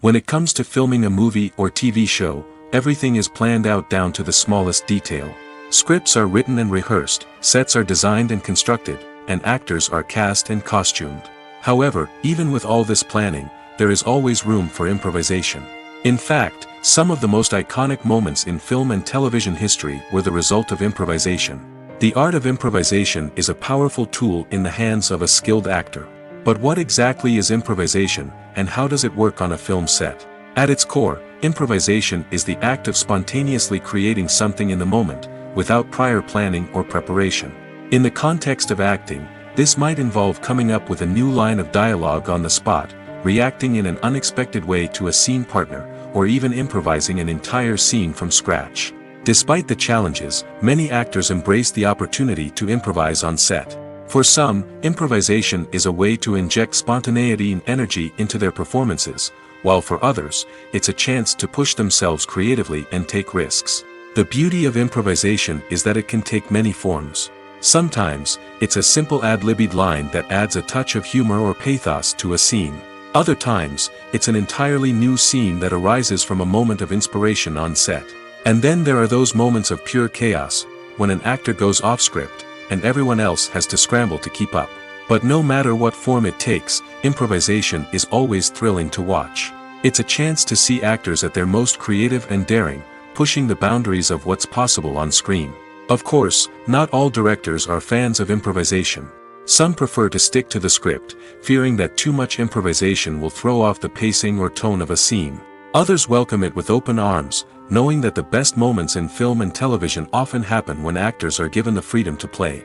When it comes to filming a movie or TV show, everything is planned out down to the smallest detail. Scripts are written and rehearsed, sets are designed and constructed, and actors are cast and costumed. However, even with all this planning, there is always room for improvisation. In fact, some of the most iconic moments in film and television history were the result of improvisation. The art of improvisation is a powerful tool in the hands of a skilled actor. But what exactly is improvisation, and how does it work on a film set? At its core, improvisation is the act of spontaneously creating something in the moment, without prior planning or preparation. In the context of acting, this might involve coming up with a new line of dialogue on the spot, reacting in an unexpected way to a scene partner, or even improvising an entire scene from scratch. Despite the challenges, many actors embrace the opportunity to improvise on set. For some, improvisation is a way to inject spontaneity and energy into their performances, while for others, it's a chance to push themselves creatively and take risks. The beauty of improvisation is that it can take many forms. Sometimes, it's a simple ad-libbed line that adds a touch of humor or pathos to a scene. Other times, it's an entirely new scene that arises from a moment of inspiration on set. And then there are those moments of pure chaos, when an actor goes off script, and everyone else has to scramble to keep up. But no matter what form it takes, improvisation is always thrilling to watch. It's a chance to see actors at their most creative and daring, pushing the boundaries of what's possible on screen. Of course, not all directors are fans of improvisation. Some prefer to stick to the script, fearing that too much improvisation will throw off the pacing or tone of a scene. Others welcome it with open arms, knowing that the best moments in film and television often happen when actors are given the freedom to play.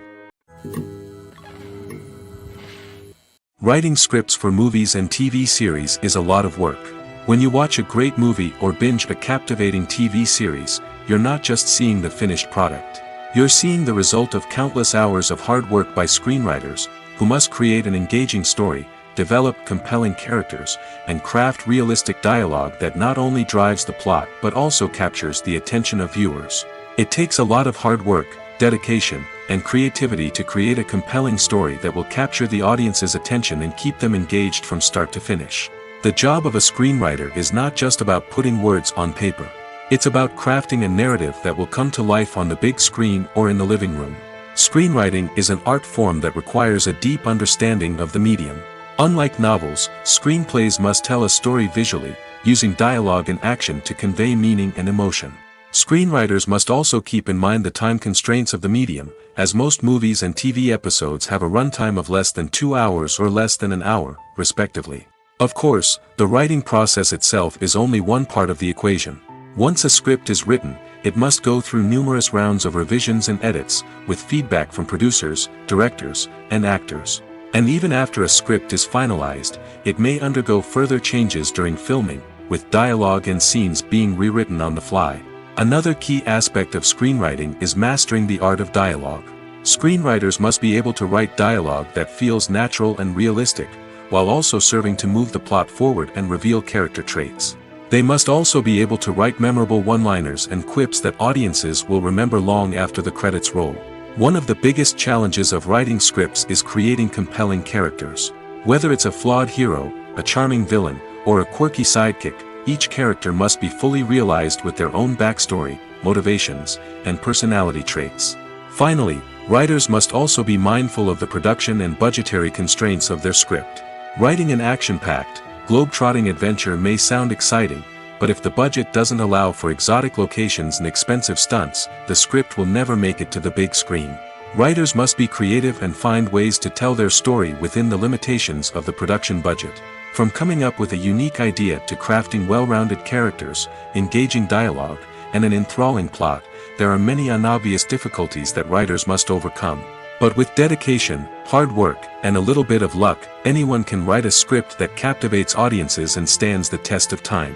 Writing scripts for movies and TV series is a lot of work. When you watch a great movie or binge a captivating TV series, you're not just seeing the finished product. You're seeing the result of countless hours of hard work by screenwriters, who must create an engaging story, develop compelling characters, and craft realistic dialogue that not only drives the plot but also captures the attention of viewers. It takes a lot of hard work, dedication, and creativity to create a compelling story that will capture the audience's attention and keep them engaged from start to finish. The job of a screenwriter is not just about putting words on paper. It's about crafting a narrative that will come to life on the big screen or in the living room. Screenwriting is an art form that requires a deep understanding of the medium. Unlike novels, screenplays must tell a story visually, using dialogue and action to convey meaning and emotion. Screenwriters must also keep in mind the time constraints of the medium, as most movies and TV episodes have a runtime of less than 2 hours or less than an hour, respectively. Of course, the writing process itself is only one part of the equation. Once a script is written, it must go through numerous rounds of revisions and edits, with feedback from producers, directors, and actors. And even after a script is finalized, it may undergo further changes during filming, with dialogue and scenes being rewritten on the fly. Another key aspect of screenwriting is mastering the art of dialogue. Screenwriters must be able to write dialogue that feels natural and realistic, while also serving to move the plot forward and reveal character traits. They must also be able to write memorable one-liners and quips that audiences will remember long after the credits roll. One of the biggest challenges of writing scripts is creating compelling characters. Whether it's a flawed hero, a charming villain, or a quirky sidekick, each character must be fully realized with their own backstory, motivations, and personality traits. Finally, writers must also be mindful of the production and budgetary constraints of their script. Writing an action-packed, globe-trotting adventure may sound exciting, but if the budget doesn't allow for exotic locations and expensive stunts, the script will never make it to the big screen. Writers must be creative and find ways to tell their story within the limitations of the production budget. From coming up with a unique idea to crafting well-rounded characters, engaging dialogue, and an enthralling plot, there are many unobvious difficulties that writers must overcome. But with dedication, hard work, and a little bit of luck, anyone can write a script that captivates audiences and stands the test of time.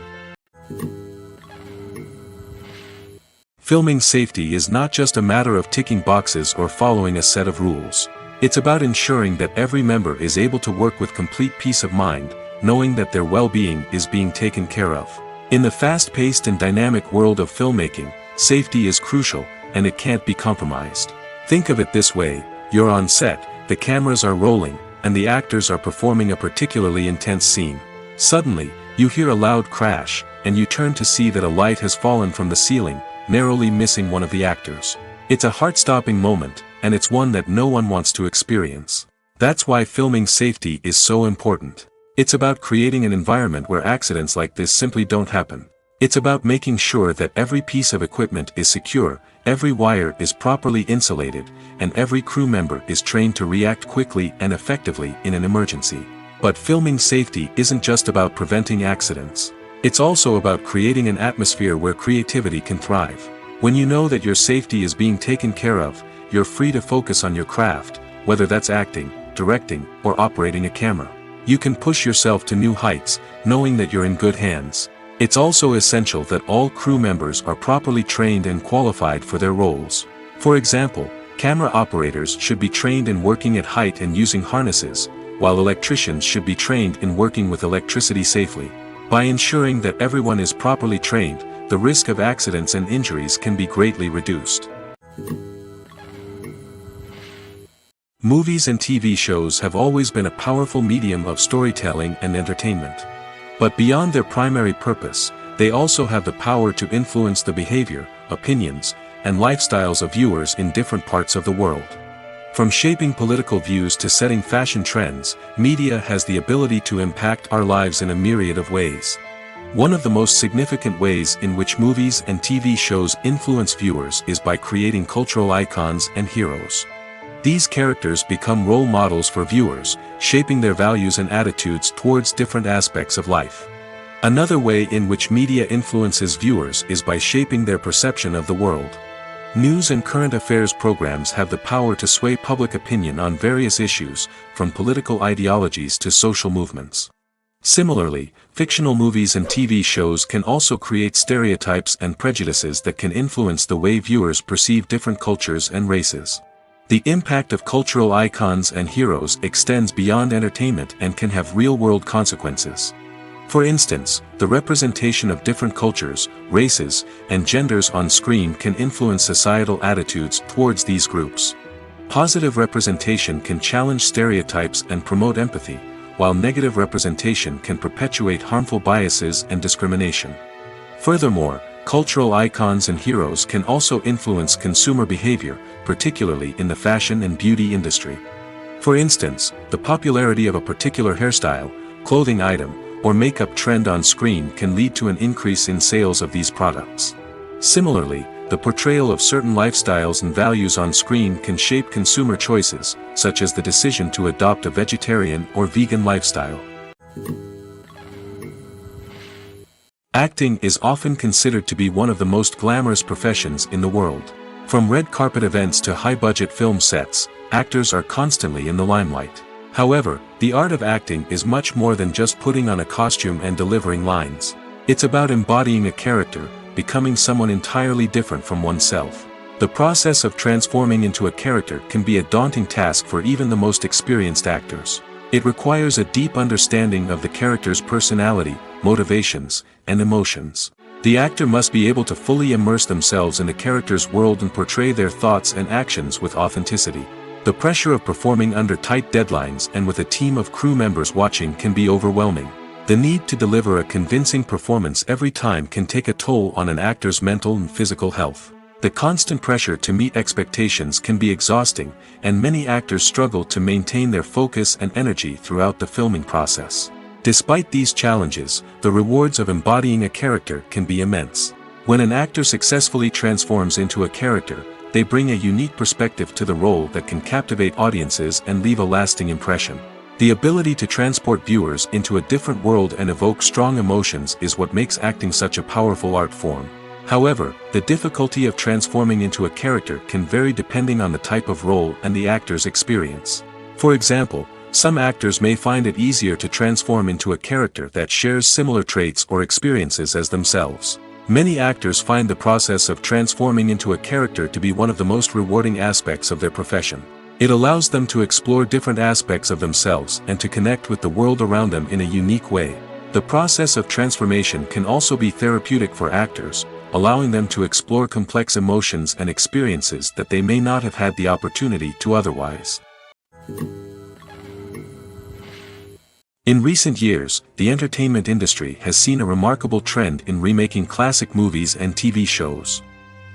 Filming safety is not just a matter of ticking boxes or following a set of rules. It's about ensuring that every member is able to work with complete peace of mind, knowing that their well-being is being taken care of. In the fast-paced and dynamic world of filmmaking, safety is crucial, and it can't be compromised. Think of it this way: you're on set, the cameras are rolling, and the actors are performing a particularly intense scene. Suddenly, you hear a loud crash, and you turn to see that a light has fallen from the ceiling, narrowly missing one of the actors. It's a heart-stopping moment, and it's one that no one wants to experience. That's why filming safety is so important. It's about creating an environment where accidents like this simply don't happen. It's about making sure that every piece of equipment is secure, every wire is properly insulated, and every crew member is trained to react quickly and effectively in an emergency. But filming safety isn't just about preventing accidents. It's also about creating an atmosphere where creativity can thrive. When you know that your safety is being taken care of, you're free to focus on your craft, whether that's acting, directing, or operating a camera. You can push yourself to new heights, knowing that you're in good hands. It's also essential that all crew members are properly trained and qualified for their roles. For example, camera operators should be trained in working at height and using harnesses, while electricians should be trained in working with electricity safely. By ensuring that everyone is properly trained, the risk of accidents and injuries can be greatly reduced. Movies and TV shows have always been a powerful medium of storytelling and entertainment. But beyond their primary purpose, they also have the power to influence the behavior, opinions, and lifestyles of viewers in different parts of the world. From shaping political views to setting fashion trends, media has the ability to impact our lives in a myriad of ways. One of the most significant ways in which movies and TV shows influence viewers is by creating cultural icons and heroes. These characters become role models for viewers, shaping their values and attitudes towards different aspects of life. Another way in which media influences viewers is by shaping their perception of the world. News and current affairs programs have the power to sway public opinion on various issues, from political ideologies to social movements. Similarly, fictional movies and TV shows can also create stereotypes and prejudices that can influence the way viewers perceive different cultures and races. The impact of cultural icons and heroes extends beyond entertainment and can have real-world consequences. For instance, the representation of different cultures, races, and genders on screen can influence societal attitudes towards these groups. Positive representation can challenge stereotypes and promote empathy, while negative representation can perpetuate harmful biases and discrimination. Furthermore, cultural icons and heroes can also influence consumer behavior, particularly in the fashion and beauty industry. For instance, the popularity of a particular hairstyle, clothing item, or makeup trend on screen can lead to an increase in sales of these products. Similarly, the portrayal of certain lifestyles and values on screen can shape consumer choices, such as the decision to adopt a vegetarian or vegan lifestyle. Acting is often considered to be one of the most glamorous professions in the world. From red carpet events to high-budget film sets, actors are constantly in the limelight. However, the art of acting is much more than just putting on a costume and delivering lines. It's about embodying a character, becoming someone entirely different from oneself. The process of transforming into a character can be a daunting task for even the most experienced actors. It requires a deep understanding of the character's personality, motivations, and emotions. The actor must be able to fully immerse themselves in the character's world and portray their thoughts and actions with authenticity. The pressure of performing under tight deadlines and with a team of crew members watching can be overwhelming. The need to deliver a convincing performance every time can take a toll on an actor's mental and physical health. The constant pressure to meet expectations can be exhausting, and many actors struggle to maintain their focus and energy throughout the filming process. Despite these challenges, the rewards of embodying a character can be immense. When an actor successfully transforms into a character, they bring a unique perspective to the role that can captivate audiences and leave a lasting impression. The ability to transport viewers into a different world and evoke strong emotions is what makes acting such a powerful art form. However, the difficulty of transforming into a character can vary depending on the type of role and the actor's experience. For example, some actors may find it easier to transform into a character that shares similar traits or experiences as themselves. Many actors find the process of transforming into a character to be one of the most rewarding aspects of their profession. It allows them to explore different aspects of themselves and to connect with the world around them in a unique way. The process of transformation can also be therapeutic for actors, allowing them to explore complex emotions and experiences that they may not have had the opportunity to otherwise. In recent years, the entertainment industry has seen a remarkable trend in remaking classic movies and TV shows.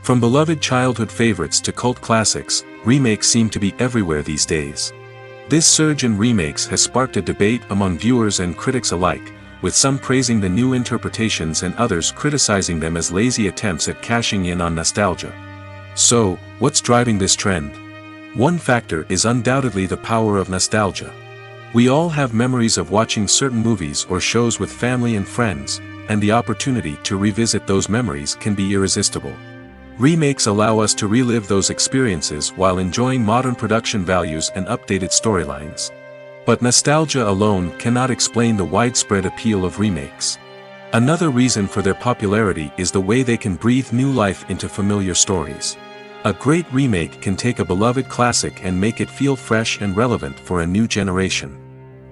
From beloved childhood favorites to cult classics, remakes seem to be everywhere these days. This surge in remakes has sparked a debate among viewers and critics alike, with some praising the new interpretations and others criticizing them as lazy attempts at cashing in on nostalgia. So, what's driving this trend? One factor is undoubtedly the power of nostalgia. We all have memories of watching certain movies or shows with family and friends, and the opportunity to revisit those memories can be irresistible. Remakes allow us to relive those experiences while enjoying modern production values and updated storylines. But nostalgia alone cannot explain the widespread appeal of remakes. Another reason for their popularity is the way they can breathe new life into familiar stories. A great remake can take a beloved classic and make it feel fresh and relevant for a new generation.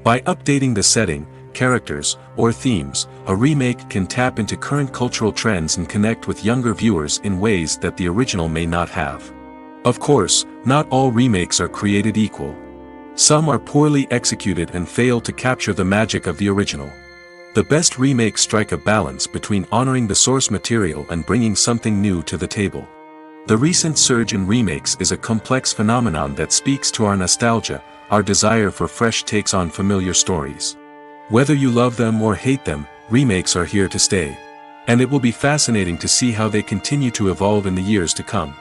By updating the setting, characters, or themes, a remake can tap into current cultural trends and connect with younger viewers in ways that the original may not have. Of course, not all remakes are created equal. Some are poorly executed and fail to capture the magic of the original. The best remakes strike a balance between honoring the source material and bringing something new to the table. The recent surge in remakes is a complex phenomenon that speaks to our nostalgia, our desire for fresh takes on familiar stories. Whether you love them or hate them, remakes are here to stay. And it will be fascinating to see how they continue to evolve in the years to come.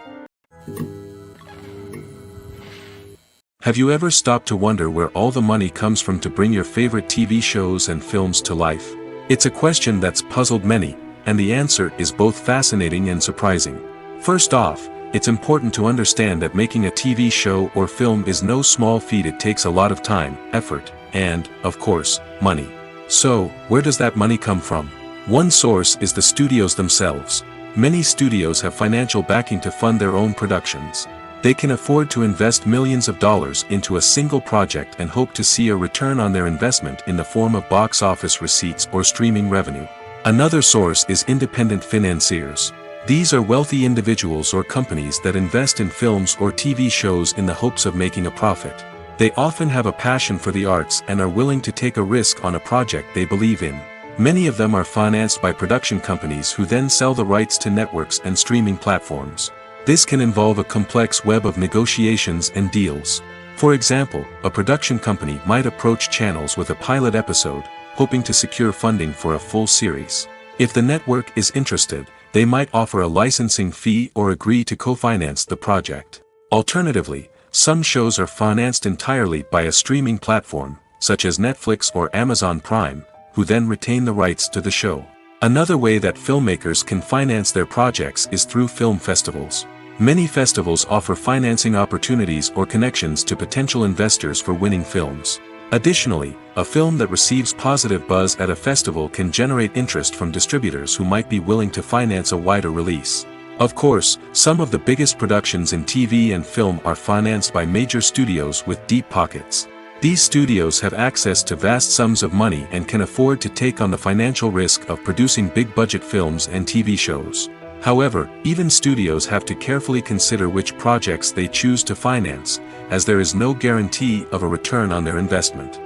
Have you ever stopped to wonder where all the money comes from to bring your favorite TV shows and films to life? It's a question that's puzzled many, and the answer is both fascinating and surprising. First off, it's important to understand that making a TV show or film is no small feat. It takes a lot of time, effort, and, of course, money. So, where does that money come from? One source is the studios themselves. Many studios have financial backing to fund their own productions. They can afford to invest millions of dollars into a single project and hope to see a return on their investment in the form of box office receipts or streaming revenue. Another source is independent financiers. These are wealthy individuals or companies that invest in films or TV shows in the hopes of making a profit. They often have a passion for the arts and are willing to take a risk on a project they believe in. Many of them are financed by production companies who then sell the rights to networks and streaming platforms. This can involve a complex web of negotiations and deals. For example, a production company might approach channels with a pilot episode, hoping to secure funding for a full series. If the network is interested, they might offer a licensing fee or agree to co-finance the project. Alternatively, some shows are financed entirely by a streaming platform, such as Netflix or Amazon Prime, who then retain the rights to the show. Another way that filmmakers can finance their projects is through film festivals. Many festivals offer financing opportunities or connections to potential investors for winning films. Additionally, a film that receives positive buzz at a festival can generate interest from distributors who might be willing to finance a wider release. Of course, some of the biggest productions in TV and film are financed by major studios with deep pockets. These studios have access to vast sums of money and can afford to take on the financial risk of producing big-budget films and TV shows. However, even studios have to carefully consider which projects they choose to finance, as there is no guarantee of a return on their investment.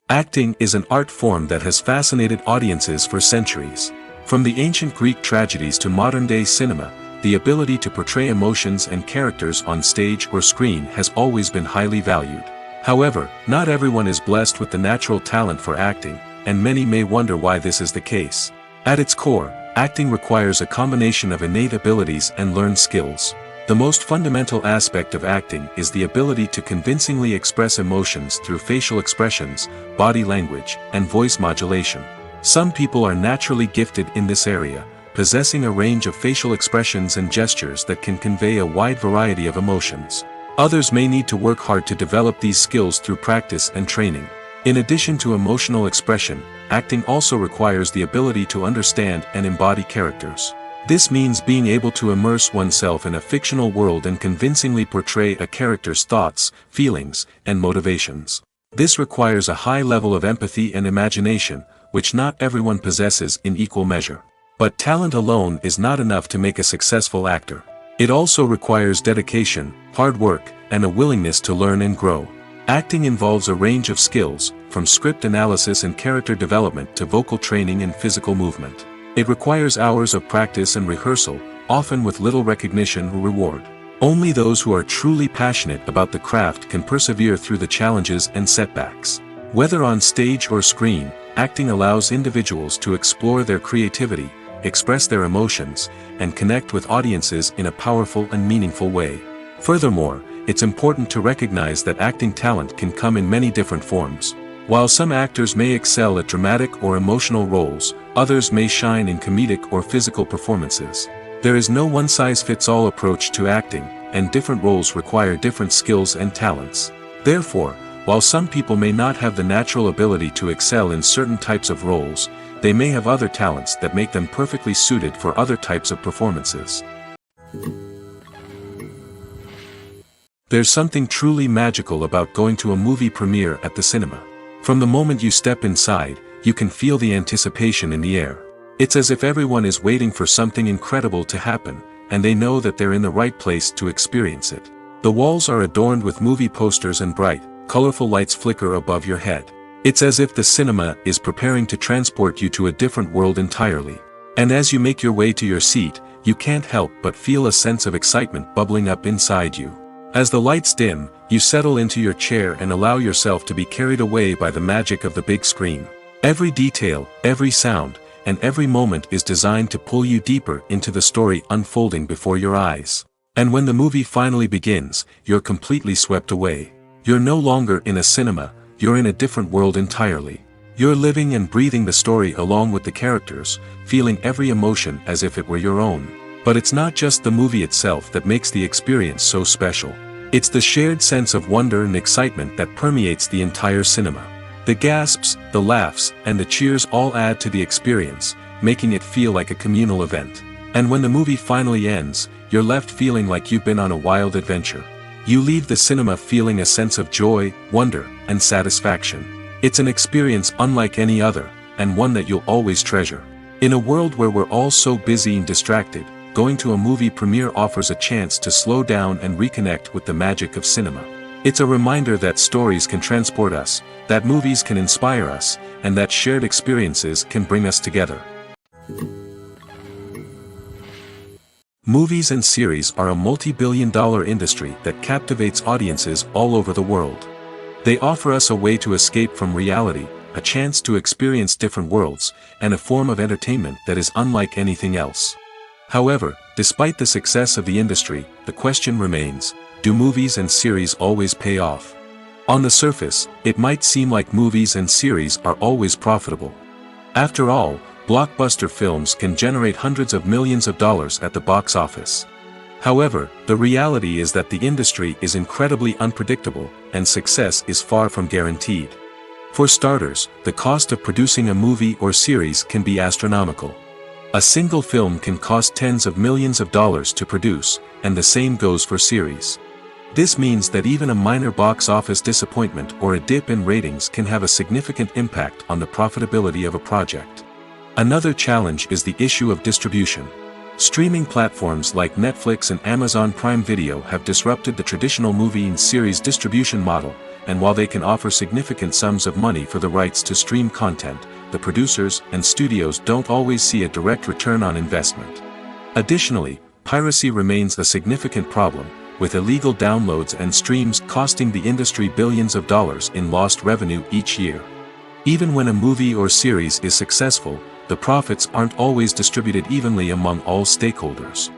Acting is an art form that has fascinated audiences for centuries. From the ancient Greek tragedies to modern-day cinema, the ability to portray emotions and characters on stage or screen has always been highly valued. However, not everyone is blessed with the natural talent for acting, and many may wonder why this is the case. At its core, acting requires a combination of innate abilities and learned skills. The most fundamental aspect of acting is the ability to convincingly express emotions through facial expressions, body language, and voice modulation. Some people are naturally gifted in this area, possessing a range of facial expressions and gestures that can convey a wide variety of emotions. Others may need to work hard to develop these skills through practice and training. In addition to emotional expression, acting also requires the ability to understand and embody characters. This means being able to immerse oneself in a fictional world and convincingly portray a character's thoughts, feelings, and motivations. This requires a high level of empathy and imagination, which not everyone possesses in equal measure. But talent alone is not enough to make a successful actor. It also requires dedication, hard work, and a willingness to learn and grow. Acting involves a range of skills, from script analysis and character development to vocal training and physical movement. It requires hours of practice and rehearsal, often with little recognition or reward. Only those who are truly passionate about the craft can persevere through the challenges and setbacks. Whether on stage or screen, acting allows individuals to explore their creativity, express their emotions, and connect with audiences in a powerful and meaningful way. Furthermore, it's important to recognize that acting talent can come in many different forms. While some actors may excel at dramatic or emotional roles, others may shine in comedic or physical performances. There is no one-size-fits-all approach to acting, and different roles require different skills and talents. Therefore, while some people may not have the natural ability to excel in certain types of roles, they may have other talents that make them perfectly suited for other types of performances. There's something truly magical about going to a movie premiere at the cinema. From the moment you step inside, you can feel the anticipation in the air. It's as if everyone is waiting for something incredible to happen, and they know that they're in the right place to experience it. The walls are adorned with movie posters and bright, colorful lights flicker above your head. It's as if the cinema is preparing to transport you to a different world entirely. And as you make your way to your seat, you can't help but feel a sense of excitement bubbling up inside you. As the lights dim, you settle into your chair and allow yourself to be carried away by the magic of the big screen. Every detail, every sound, and every moment is designed to pull you deeper into the story unfolding before your eyes. And when the movie finally begins, you're completely swept away. You're no longer in a cinema, you're in a different world entirely. You're living and breathing the story along with the characters, feeling every emotion as if it were your own. But it's not just the movie itself that makes the experience so special. It's the shared sense of wonder and excitement that permeates the entire cinema. The gasps, the laughs, and the cheers all add to the experience, making it feel like a communal event. And when the movie finally ends, you're left feeling like you've been on a wild adventure. You leave the cinema feeling a sense of joy, wonder, and satisfaction. It's an experience unlike any other, and one that you'll always treasure. In a world where we're all so busy and distracted, going to a movie premiere offers a chance to slow down and reconnect with the magic of cinema. It's a reminder that stories can transport us, that movies can inspire us, and that shared experiences can bring us together. Movies and series are a multi-billion-dollar industry that captivates audiences all over the world. They offer us a way to escape from reality, a chance to experience different worlds, and a form of entertainment that is unlike anything else. However, despite the success of the industry, the question remains, do movies and series always pay off? On the surface, it might seem like movies and series are always profitable. After all, blockbuster films can generate hundreds of millions of dollars at the box office. However, the reality is that the industry is incredibly unpredictable, and success is far from guaranteed. For starters, the cost of producing a movie or series can be astronomical. A single film can cost tens of millions of dollars to produce, and the same goes for series. This means that even a minor box office disappointment or a dip in ratings can have a significant impact on the profitability of a project. Another challenge is the issue of distribution. Streaming platforms like Netflix and Amazon Prime Video have disrupted the traditional movie and series distribution model, and while they can offer significant sums of money for the rights to stream content, the producers and studios don't always see a direct return on investment. Additionally, piracy remains a significant problem, with illegal downloads and streams costing the industry billions of dollars in lost revenue each year. Even when a movie or series is successful, the profits aren't always distributed evenly among all stakeholders.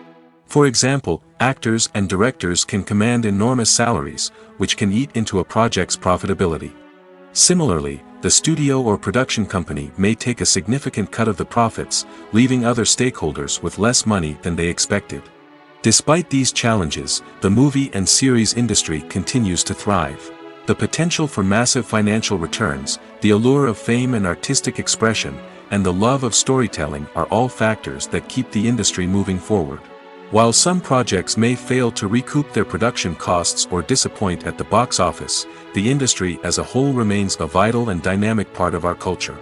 For example, actors and directors can command enormous salaries, which can eat into a project's profitability. Similarly, the studio or production company may take a significant cut of the profits, leaving other stakeholders with less money than they expected. Despite these challenges, the movie and series industry continues to thrive. The potential for massive financial returns, the allure of fame and artistic expression, and the love of storytelling are all factors that keep the industry moving forward. While some projects may fail to recoup their production costs or disappoint at the box office, the industry as a whole remains a vital and dynamic part of our culture.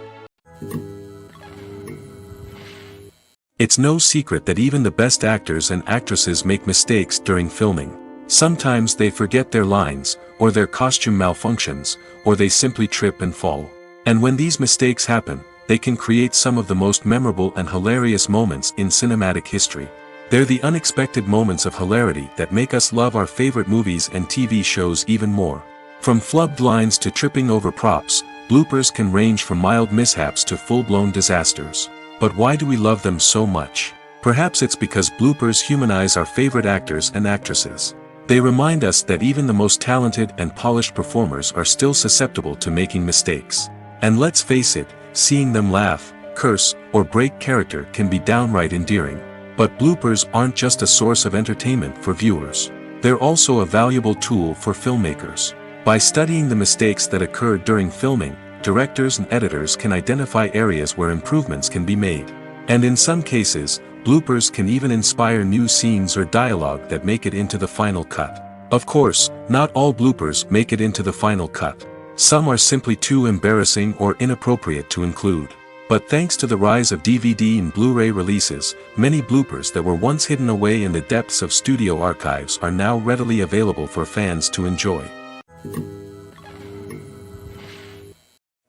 It's no secret that even the best actors and actresses make mistakes during filming. Sometimes they forget their lines, or their costume malfunctions, or they simply trip and fall. And when these mistakes happen, they can create some of the most memorable and hilarious moments in cinematic history. They're the unexpected moments of hilarity that make us love our favorite movies and TV shows even more. From flubbed lines to tripping over props, bloopers can range from mild mishaps to full-blown disasters. But why do we love them so much? Perhaps it's because bloopers humanize our favorite actors and actresses. They remind us that even the most talented and polished performers are still susceptible to making mistakes. And let's face it, seeing them laugh, curse, or break character can be downright endearing. But bloopers aren't just a source of entertainment for viewers. They're also a valuable tool for filmmakers. By studying the mistakes that occurred during filming, directors and editors can identify areas where improvements can be made. And in some cases, bloopers can even inspire new scenes or dialogue that make it into the final cut. Of course, not all bloopers make it into the final cut. Some are simply too embarrassing or inappropriate to include. But thanks to the rise of DVD and Blu-ray releases, many bloopers that were once hidden away in the depths of studio archives are now readily available for fans to enjoy.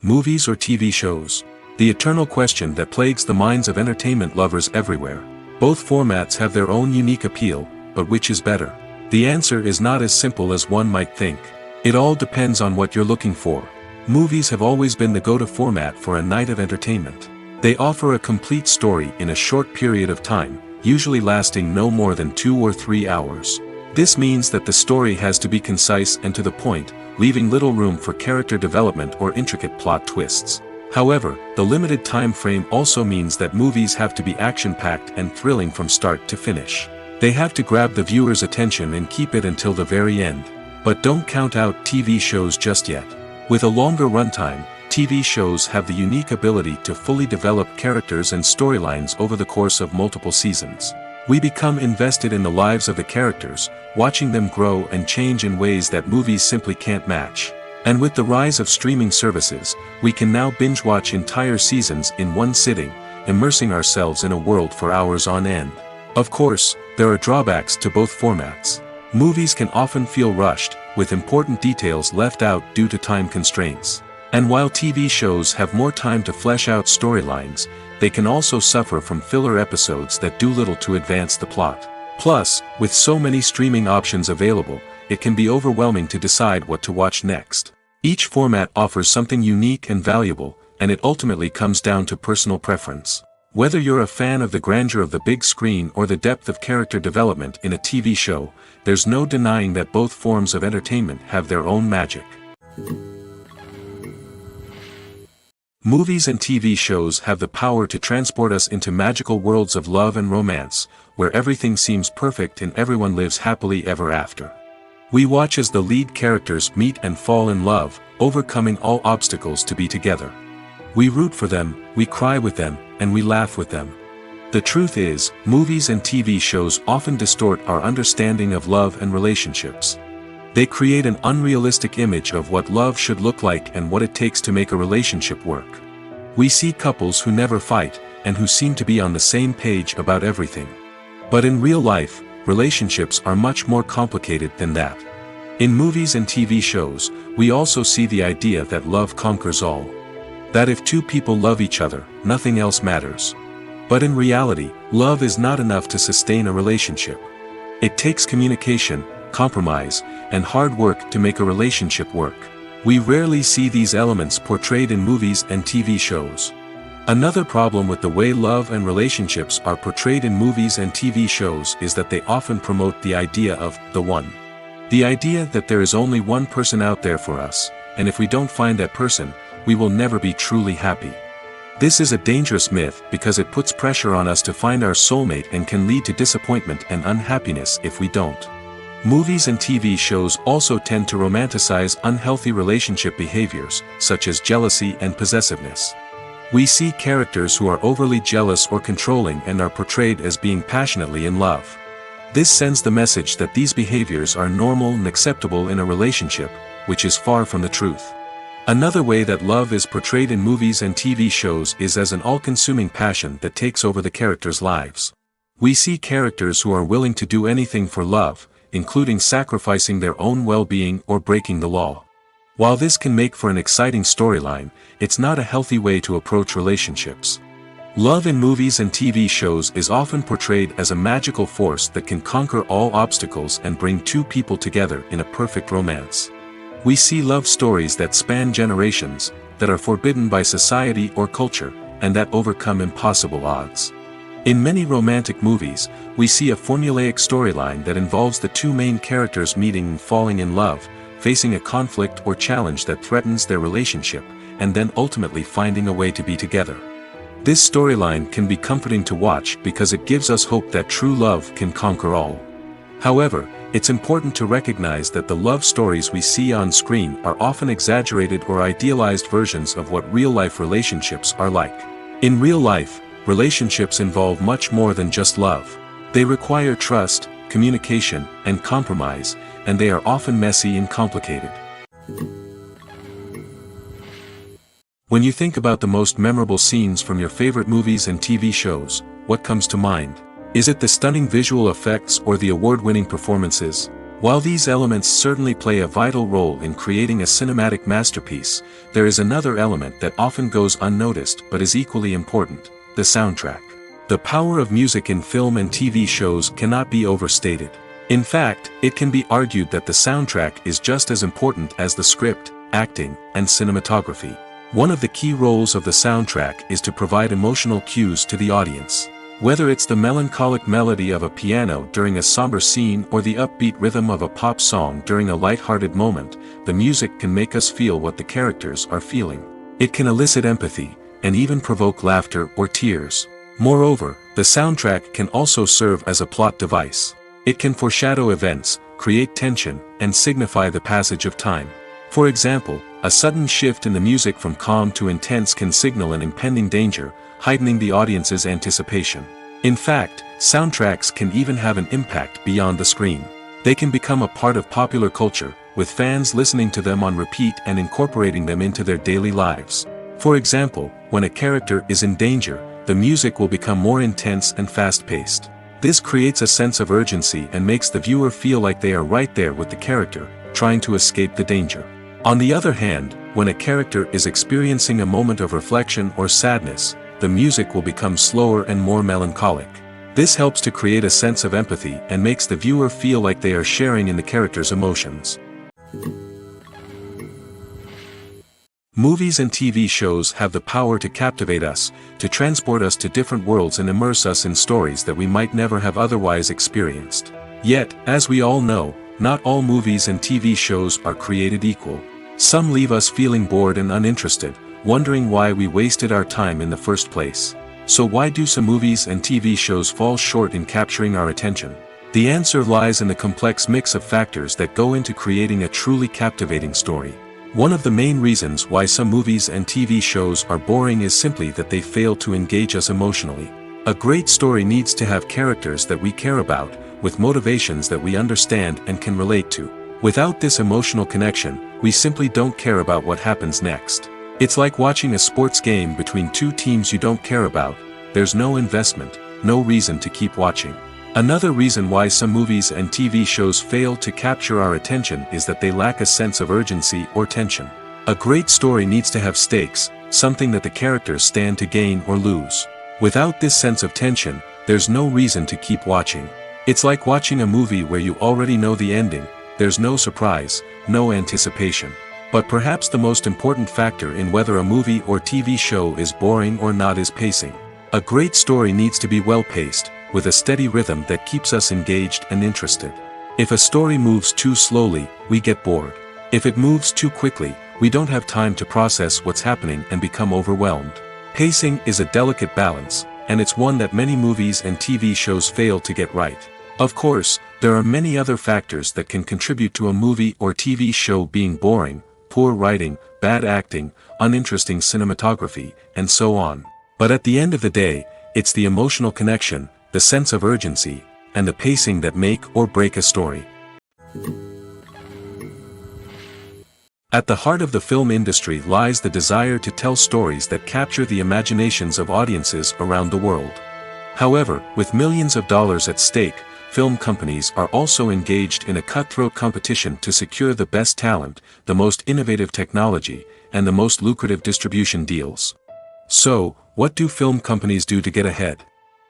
Movies or TV shows? The eternal question that plagues the minds of entertainment lovers everywhere. Both formats have their own unique appeal, but which is better? The answer is not as simple as one might think. It all depends on what you're looking for. Movies have always been the go-to format for a night of entertainment. They offer a complete story in a short period of time, usually lasting no more than 2 or 3 hours. This means that the story has to be concise and to the point, leaving little room for character development or intricate plot twists. However, the limited time frame also means that movies have to be action-packed and thrilling from start to finish. They have to grab the viewer's attention and keep it until the very end. But don't count out TV shows just yet. With a longer runtime, TV shows have the unique ability to fully develop characters and storylines over the course of multiple seasons. We become invested in the lives of the characters, watching them grow and change in ways that movies simply can't match. And with the rise of streaming services, we can now binge-watch entire seasons in one sitting, immersing ourselves in a world for hours on end. Of course, there are drawbacks to both formats. Movies can often feel rushed, with important details left out due to time constraints. And while TV shows have more time to flesh out storylines, they can also suffer from filler episodes that do little to advance the plot. Plus, with so many streaming options available, it can be overwhelming to decide what to watch next. Each format offers something unique and valuable, and it ultimately comes down to personal preference. Whether you're a fan of the grandeur of the big screen or the depth of character development in a TV show, there's no denying that both forms of entertainment have their own magic. Movies and TV shows have the power to transport us into magical worlds of love and romance, where everything seems perfect and everyone lives happily ever after. We watch as the lead characters meet and fall in love, overcoming all obstacles to be together. We root for them, we cry with them, and we laugh with them. The truth is, movies and TV shows often distort our understanding of love and relationships. They create an unrealistic image of what love should look like and what it takes to make a relationship work. We see couples who never fight, and who seem to be on the same page about everything. But in real life, relationships are much more complicated than that. In movies and TV shows, we also see the idea that love conquers all. That if two people love each other, nothing else matters. But in reality, love is not enough to sustain a relationship. It takes communication, compromise, and hard work to make a relationship work. We rarely see these elements portrayed in movies and TV shows. Another problem with the way love and relationships are portrayed in movies and TV shows is that they often promote the idea of the one. The idea that there is only one person out there for us, and if we don't find that person, we will never be truly happy. This is a dangerous myth because it puts pressure on us to find our soulmate and can lead to disappointment and unhappiness if we don't. Movies and TV shows also tend to romanticize unhealthy relationship behaviors, such as jealousy and possessiveness. We see characters who are overly jealous or controlling and are portrayed as being passionately in love. This sends the message that these behaviors are normal and acceptable in a relationship, which is far from the truth. Another way that love is portrayed in movies and TV shows is as an all-consuming passion that takes over the characters' lives. We see characters who are willing to do anything for love, including sacrificing their own well-being or breaking the law. While this can make for an exciting storyline, it's not a healthy way to approach relationships. Love in movies and TV shows is often portrayed as a magical force that can conquer all obstacles and bring two people together in a perfect romance. We see love stories that span generations, that are forbidden by society or culture, and that overcome impossible odds. In many romantic movies, we see a formulaic storyline that involves the two main characters meeting and falling in love, facing a conflict or challenge that threatens their relationship, and then ultimately finding a way to be together. This storyline can be comforting to watch because it gives us hope that true love can conquer all. However, it's important to recognize that the love stories we see on screen are often exaggerated or idealized versions of what real-life relationships are like. In real life, relationships involve much more than just love. They require trust, communication, and compromise, and they are often messy and complicated. When you think about the most memorable scenes from your favorite movies and TV shows, what comes to mind? Is it the stunning visual effects or the award-winning performances? While these elements certainly play a vital role in creating a cinematic masterpiece, there is another element that often goes unnoticed but is equally important: the soundtrack. The power of music in film and TV shows cannot be overstated. In fact, it can be argued that the soundtrack is just as important as the script, acting, and cinematography. One of the key roles of the soundtrack is to provide emotional cues to the audience. Whether it's the melancholic melody of a piano during a somber scene or the upbeat rhythm of a pop song during a light-hearted moment, the music can make us feel what the characters are feeling. It can elicit empathy, and even provoke laughter or tears. Moreover, the soundtrack can also serve as a plot device. It can foreshadow events, create tension, and signify the passage of time. For example, a sudden shift in the music from calm to intense can signal an impending danger, heightening the audience's anticipation. In fact, soundtracks can even have an impact beyond the screen. They can become a part of popular culture, with fans listening to them on repeat and incorporating them into their daily lives. For example, when a character is in danger, the music will become more intense and fast-paced. This creates a sense of urgency and makes the viewer feel like they are right there with the character, trying to escape the danger. On the other hand, when a character is experiencing a moment of reflection or sadness, the music will become slower and more melancholic. This helps to create a sense of empathy and makes the viewer feel like they are sharing in the character's emotions. Movies and TV shows have the power to captivate us, to transport us to different worlds and immerse us in stories that we might never have otherwise experienced. Yet, as we all know, not all movies and TV shows are created equal. Some leave us feeling bored and uninterested, wondering why we wasted our time in the first place. So why do some movies and TV shows fall short in capturing our attention? The answer lies in the complex mix of factors that go into creating a truly captivating story. One of the main reasons why some movies and TV shows are boring is simply that they fail to engage us emotionally. A great story needs to have characters that we care about, with motivations that we understand and can relate to. Without this emotional connection, we simply don't care about what happens next. It's like watching a sports game between two teams you don't care about. There's no investment, no reason to keep watching. Another reason why some movies and TV shows fail to capture our attention is that they lack a sense of urgency or tension. A great story needs to have stakes, something that the characters stand to gain or lose. Without this sense of tension, there's no reason to keep watching. It's like watching a movie where you already know the ending. There's no surprise, no anticipation. But perhaps the most important factor in whether a movie or TV show is boring or not is pacing. A great story needs to be well-paced, with a steady rhythm that keeps us engaged and interested. If a story moves too slowly, we get bored. If it moves too quickly, we don't have time to process what's happening and become overwhelmed. Pacing is a delicate balance, and it's one that many movies and TV shows fail to get right. Of course, there are many other factors that can contribute to a movie or TV show being boring, poor writing, bad acting, uninteresting cinematography, and so on. But at the end of the day, it's the emotional connection, the sense of urgency, and the pacing that make or break a story. At the heart of the film industry lies the desire to tell stories that capture the imaginations of audiences around the world. However, with millions of dollars at stake, film companies are also engaged in a cutthroat competition to secure the best talent, the most innovative technology, and the most lucrative distribution deals. So, what do film companies do to get ahead?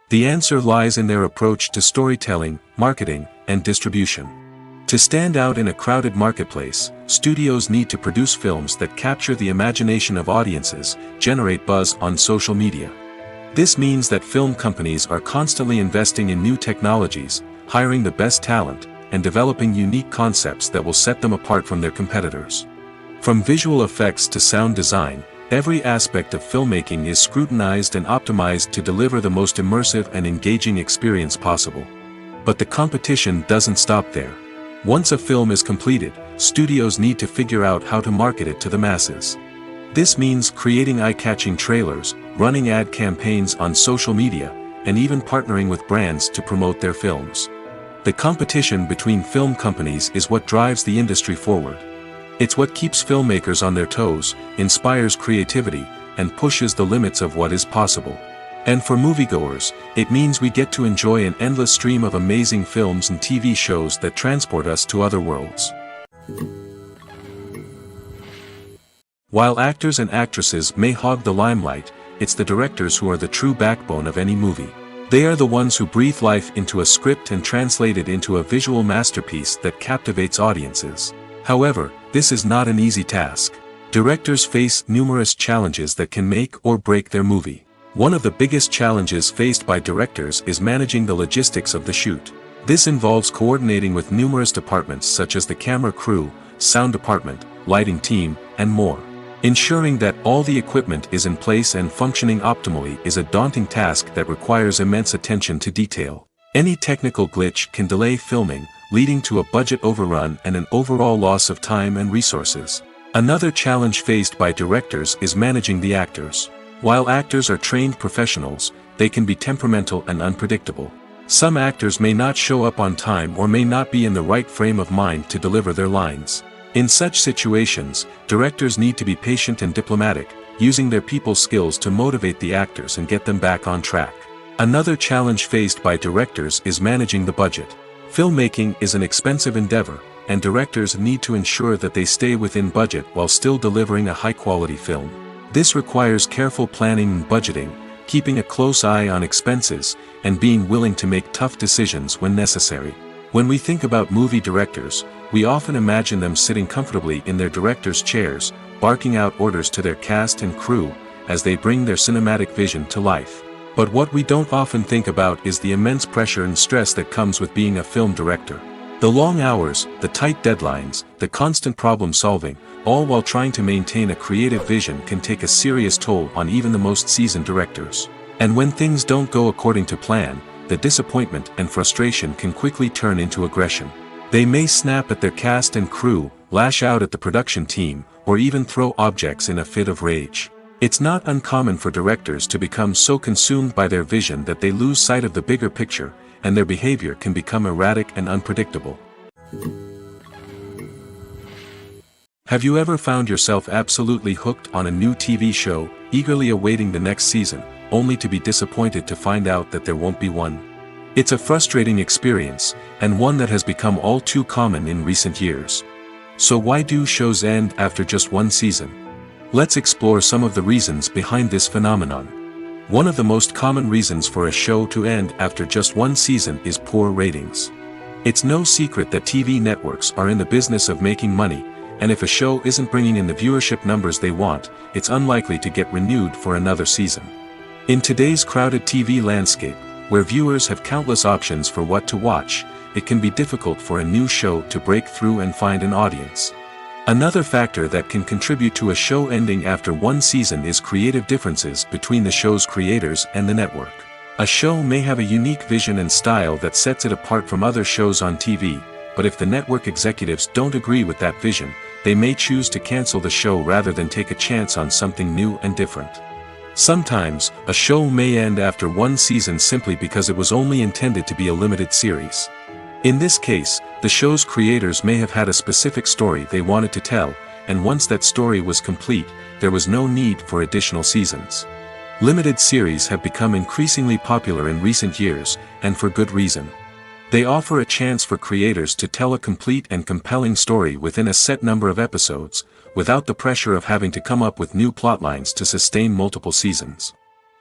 The answer lies in their approach to storytelling, marketing, and distribution. To stand out in a crowded marketplace, studios need to produce films that capture the imagination of audiences, generate buzz on social media. This means that film companies are constantly investing in new technologies, hiring the best talent, and developing unique concepts that will set them apart from their competitors. From visual effects to sound design, every aspect of filmmaking is scrutinized and optimized to deliver the most immersive and engaging experience possible. But the competition doesn't stop there. Once a film is completed, studios need to figure out how to market it to the masses. This means creating eye-catching trailers, running ad campaigns on social media, and even partnering with brands to promote their films. The competition between film companies is what drives the industry forward. It's what keeps filmmakers on their toes, inspires creativity, and pushes the limits of what is possible. And for moviegoers, it means we get to enjoy an endless stream of amazing films and TV shows that transport us to other worlds. While actors and actresses may hog the limelight, it's the directors who are the true backbone of any movie. They are the ones who breathe life into a script and translate it into a visual masterpiece that captivates audiences. However, this is not an easy task. Directors face numerous challenges that can make or break their movie. One of the biggest challenges faced by directors is managing the logistics of the shoot. This involves coordinating with numerous departments such as the camera crew, sound department, lighting team, and more. Ensuring that all the equipment is in place and functioning optimally is a daunting task that requires immense attention to detail. Any technical glitch can delay filming, leading to a budget overrun and an overall loss of time and resources. Another challenge faced by directors is managing the actors. While actors are trained professionals, they can be temperamental and unpredictable. Some actors may not show up on time or may not be in the right frame of mind to deliver their lines. In such situations, directors need to be patient and diplomatic, using their people skills to motivate the actors and get them back on track. Another challenge faced by directors is managing the budget. Filmmaking is an expensive endeavor, and directors need to ensure that they stay within budget while still delivering a high-quality film. This requires careful planning and budgeting, keeping a close eye on expenses, and being willing to make tough decisions when necessary. When we think about movie directors, we often imagine them sitting comfortably in their director's chairs, barking out orders to their cast and crew, as they bring their cinematic vision to life. But what we don't often think about is the immense pressure and stress that comes with being a film director. The long hours, the tight deadlines, the constant problem solving, all while trying to maintain a creative vision can take a serious toll on even the most seasoned directors. And when things don't go according to plan, the disappointment and frustration can quickly turn into aggression. They may snap at their cast and crew, lash out at the production team, or even throw objects in a fit of rage. It's not uncommon for directors to become so consumed by their vision that they lose sight of the bigger picture, and their behavior can become erratic and unpredictable. Have you ever found yourself absolutely hooked on a new TV show, eagerly awaiting the next season, only to be disappointed to find out that there won't be one? It's a frustrating experience, and one that has become all too common in recent years. So why do shows end after just one season? Let's explore some of the reasons behind this phenomenon. One of the most common reasons for a show to end after just one season is poor ratings. It's no secret that TV networks are in the business of making money, and if a show isn't bringing in the viewership numbers they want, it's unlikely to get renewed for another season. In today's crowded TV landscape, where viewers have countless options for what to watch, it can be difficult for a new show to break through and find an audience. Another factor that can contribute to a show ending after one season is creative differences between the show's creators and the network. A show may have a unique vision and style that sets it apart from other shows on TV, but if the network executives don't agree with that vision, they may choose to cancel the show rather than take a chance on something new and different. Sometimes, a show may end after one season simply because it was only intended to be a limited series. In this case, the show's creators may have had a specific story they wanted to tell, and once that story was complete, there was no need for additional seasons. Limited series have become increasingly popular in recent years, and for good reason. They offer a chance for creators to tell a complete and compelling story within a set number of episodes, without the pressure of having to come up with new plotlines to sustain multiple seasons.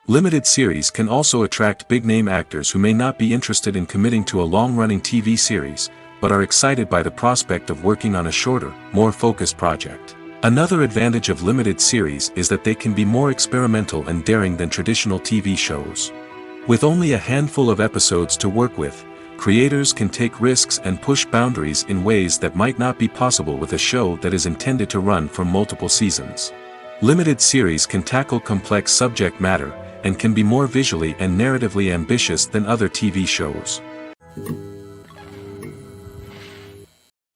Limited series can also attract big-name actors who may not be interested in committing to a long-running TV series, but are excited by the prospect of working on a shorter, more focused project. Another advantage of limited series is that they can be more experimental and daring than traditional TV shows. With only a handful of episodes to work with, creators can take risks and push boundaries in ways that might not be possible with a show that is intended to run for multiple seasons. Limited series can tackle complex subject matter, and can be more visually and narratively ambitious than other TV shows.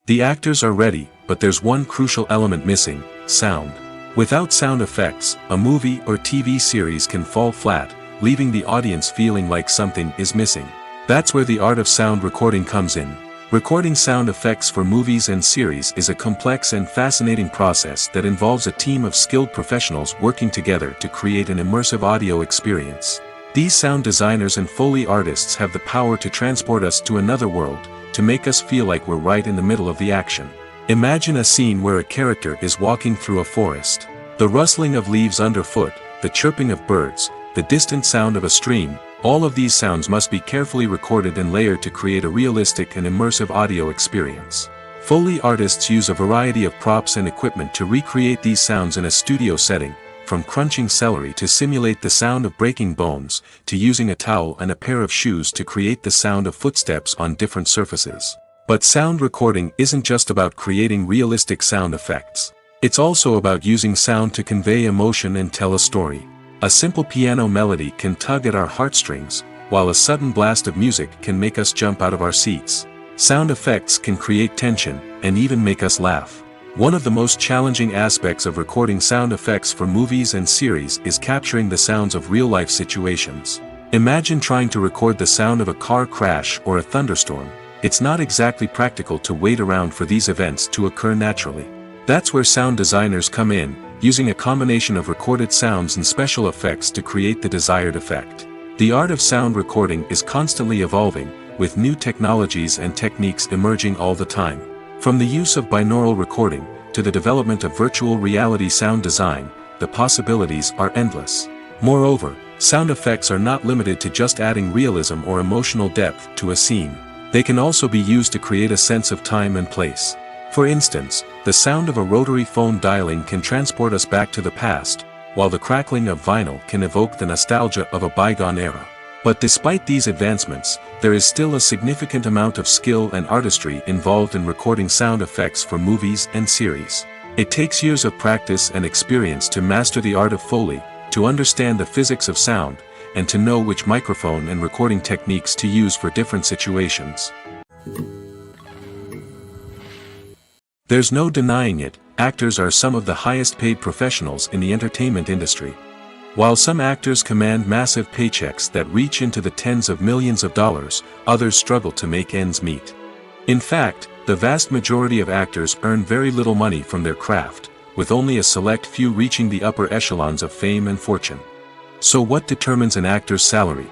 The actors are ready, but there's one crucial element missing: sound. Without sound effects, a movie or TV series can fall flat, leaving the audience feeling like something is missing. That's where the art of sound recording comes in. Recording sound effects for movies and series is a complex and fascinating process that involves a team of skilled professionals working together to create an immersive audio experience. These sound designers and Foley artists have the power to transport us to another world, to make us feel like we're right in the middle of the action. Imagine a scene where a character is walking through a forest. The rustling of leaves underfoot, the chirping of birds, the distant sound of a stream, all of these sounds must be carefully recorded and layered to create a realistic and immersive audio experience. Foley artists use a variety of props and equipment to recreate these sounds in a studio setting, from crunching celery to simulate the sound of breaking bones, to using a towel and a pair of shoes to create the sound of footsteps on different surfaces. But sound recording isn't just about creating realistic sound effects. It's also about using sound to convey emotion and tell a story. A simple piano melody can tug at our heartstrings, while a sudden blast of music can make us jump out of our seats. Sound effects can create tension, and even make us laugh. One of the most challenging aspects of recording sound effects for movies and series is capturing the sounds of real-life situations. Imagine trying to record the sound of a car crash or a thunderstorm. It's not exactly practical to wait around for these events to occur naturally. That's where sound designers come in, using a combination of recorded sounds and special effects to create the desired effect. The art of sound recording is constantly evolving, with new technologies and techniques emerging all the time. From the use of binaural recording, to the development of virtual reality sound design, the possibilities are endless. Moreover, sound effects are not limited to just adding realism or emotional depth to a scene. They can also be used to create a sense of time and place. For instance, the sound of a rotary phone dialing can transport us back to the past, while the crackling of vinyl can evoke the nostalgia of a bygone era. But despite these advancements, there is still a significant amount of skill and artistry involved in recording sound effects for movies and series. It takes years of practice and experience to master the art of Foley, to understand the physics of sound, and to know which microphone and recording techniques to use for different situations. There's no denying it, actors are some of the highest paid professionals in the entertainment industry. While some actors command massive paychecks that reach into the tens of millions of dollars, others struggle to make ends meet. In fact, the vast majority of actors earn very little money from their craft, with only a select few reaching the upper echelons of fame and fortune. So what determines an actor's salary?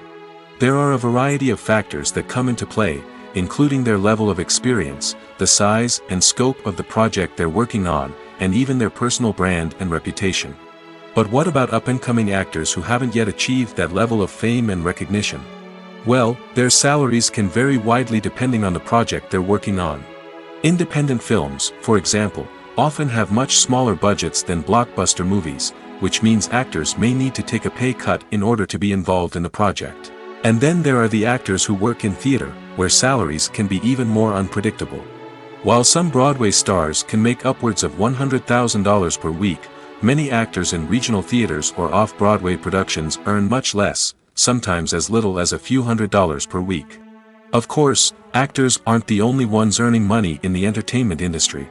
There are a variety of factors that come into play, including their level of experience, the size and scope of the project they're working on, and even their personal brand and reputation. But what about up-and-coming actors who haven't yet achieved that level of fame and recognition? Well, their salaries can vary widely depending on the project they're working on. Independent films, for example, often have much smaller budgets than blockbuster movies, which means actors may need to take a pay cut in order to be involved in the project. And then there are the actors who work in theater, where salaries can be even more unpredictable. While some Broadway stars can make upwards of $100,000 per week, many actors in regional theaters or off-Broadway productions earn much less, sometimes as little as a few $100s per week. Of course, actors aren't the only ones earning money in the entertainment industry.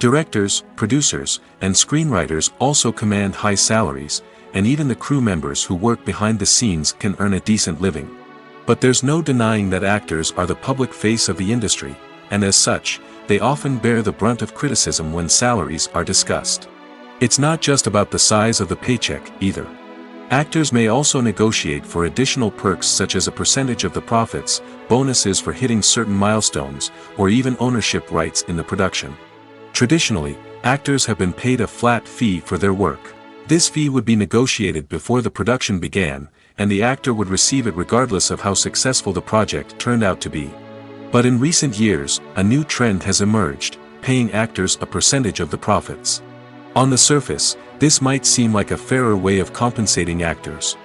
Directors, producers, and screenwriters also command high salaries, and even the crew members who work behind the scenes can earn a decent living. But there's no denying that actors are the public face of the industry, and as such, they often bear the brunt of criticism when salaries are discussed. It's not just about the size of the paycheck, either. Actors may also negotiate for additional perks such as a percentage of the profits, bonuses for hitting certain milestones, or even ownership rights in the production. Traditionally, actors have been paid a flat fee for their work. This fee would be negotiated before the production began, and the actor would receive it regardless of how successful the project turned out to be. But in recent years, a new trend has emerged, paying actors a percentage of the profits. On the surface, this might seem like a fairer way of compensating actors.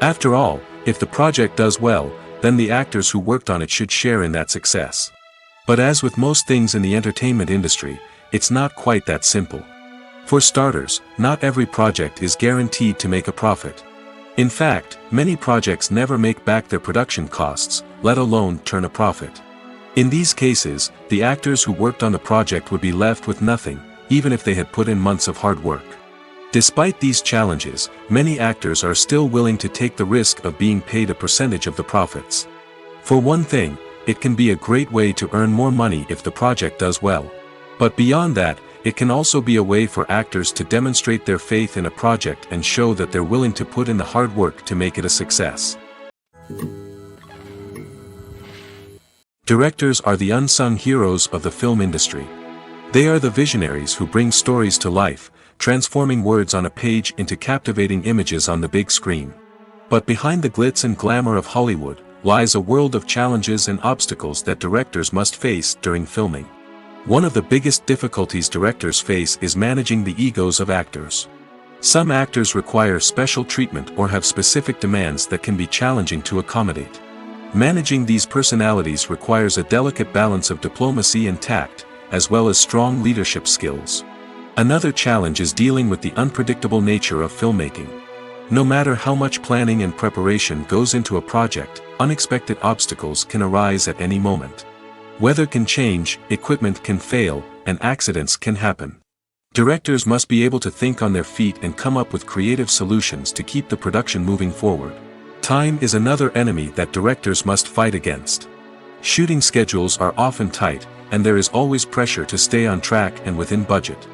After all, if the project does well, then the actors who worked on it should share in that success. But as with most things in the entertainment industry, it's not quite that simple. For starters, not every project is guaranteed to make a profit. In fact, many projects never make back their production costs, let alone turn a profit. In these cases, the actors who worked on the project would be left with nothing, even if they had put in months of hard work. Despite these challenges, many actors are still willing to take the risk of being paid a percentage of the profits. For one thing, it can be a great way to earn more money if the project does well. But beyond that, it can also be a way for actors to demonstrate their faith in a project and show that they're willing to put in the hard work to make it a success. Directors are the unsung heroes of the film industry. They are the visionaries who bring stories to life, transforming words on a page into captivating images on the big screen. But behind the glitz and glamour of Hollywood, lies a world of challenges and obstacles that directors must face during filming. One of the biggest difficulties directors face is managing the egos of actors. Some actors require special treatment or have specific demands that can be challenging to accommodate. Managing these personalities requires a delicate balance of diplomacy and tact, as well as strong leadership skills. Another challenge is dealing with the unpredictable nature of filmmaking. No matter how much planning and preparation goes into a project, unexpected obstacles can arise at any moment. Weather can change, equipment can fail, and accidents can happen. Directors must be able to think on their feet and come up with creative solutions to keep the production moving forward. Time is another enemy that directors must fight against. Shooting schedules are often tight, and there is always pressure to stay on track and within budget.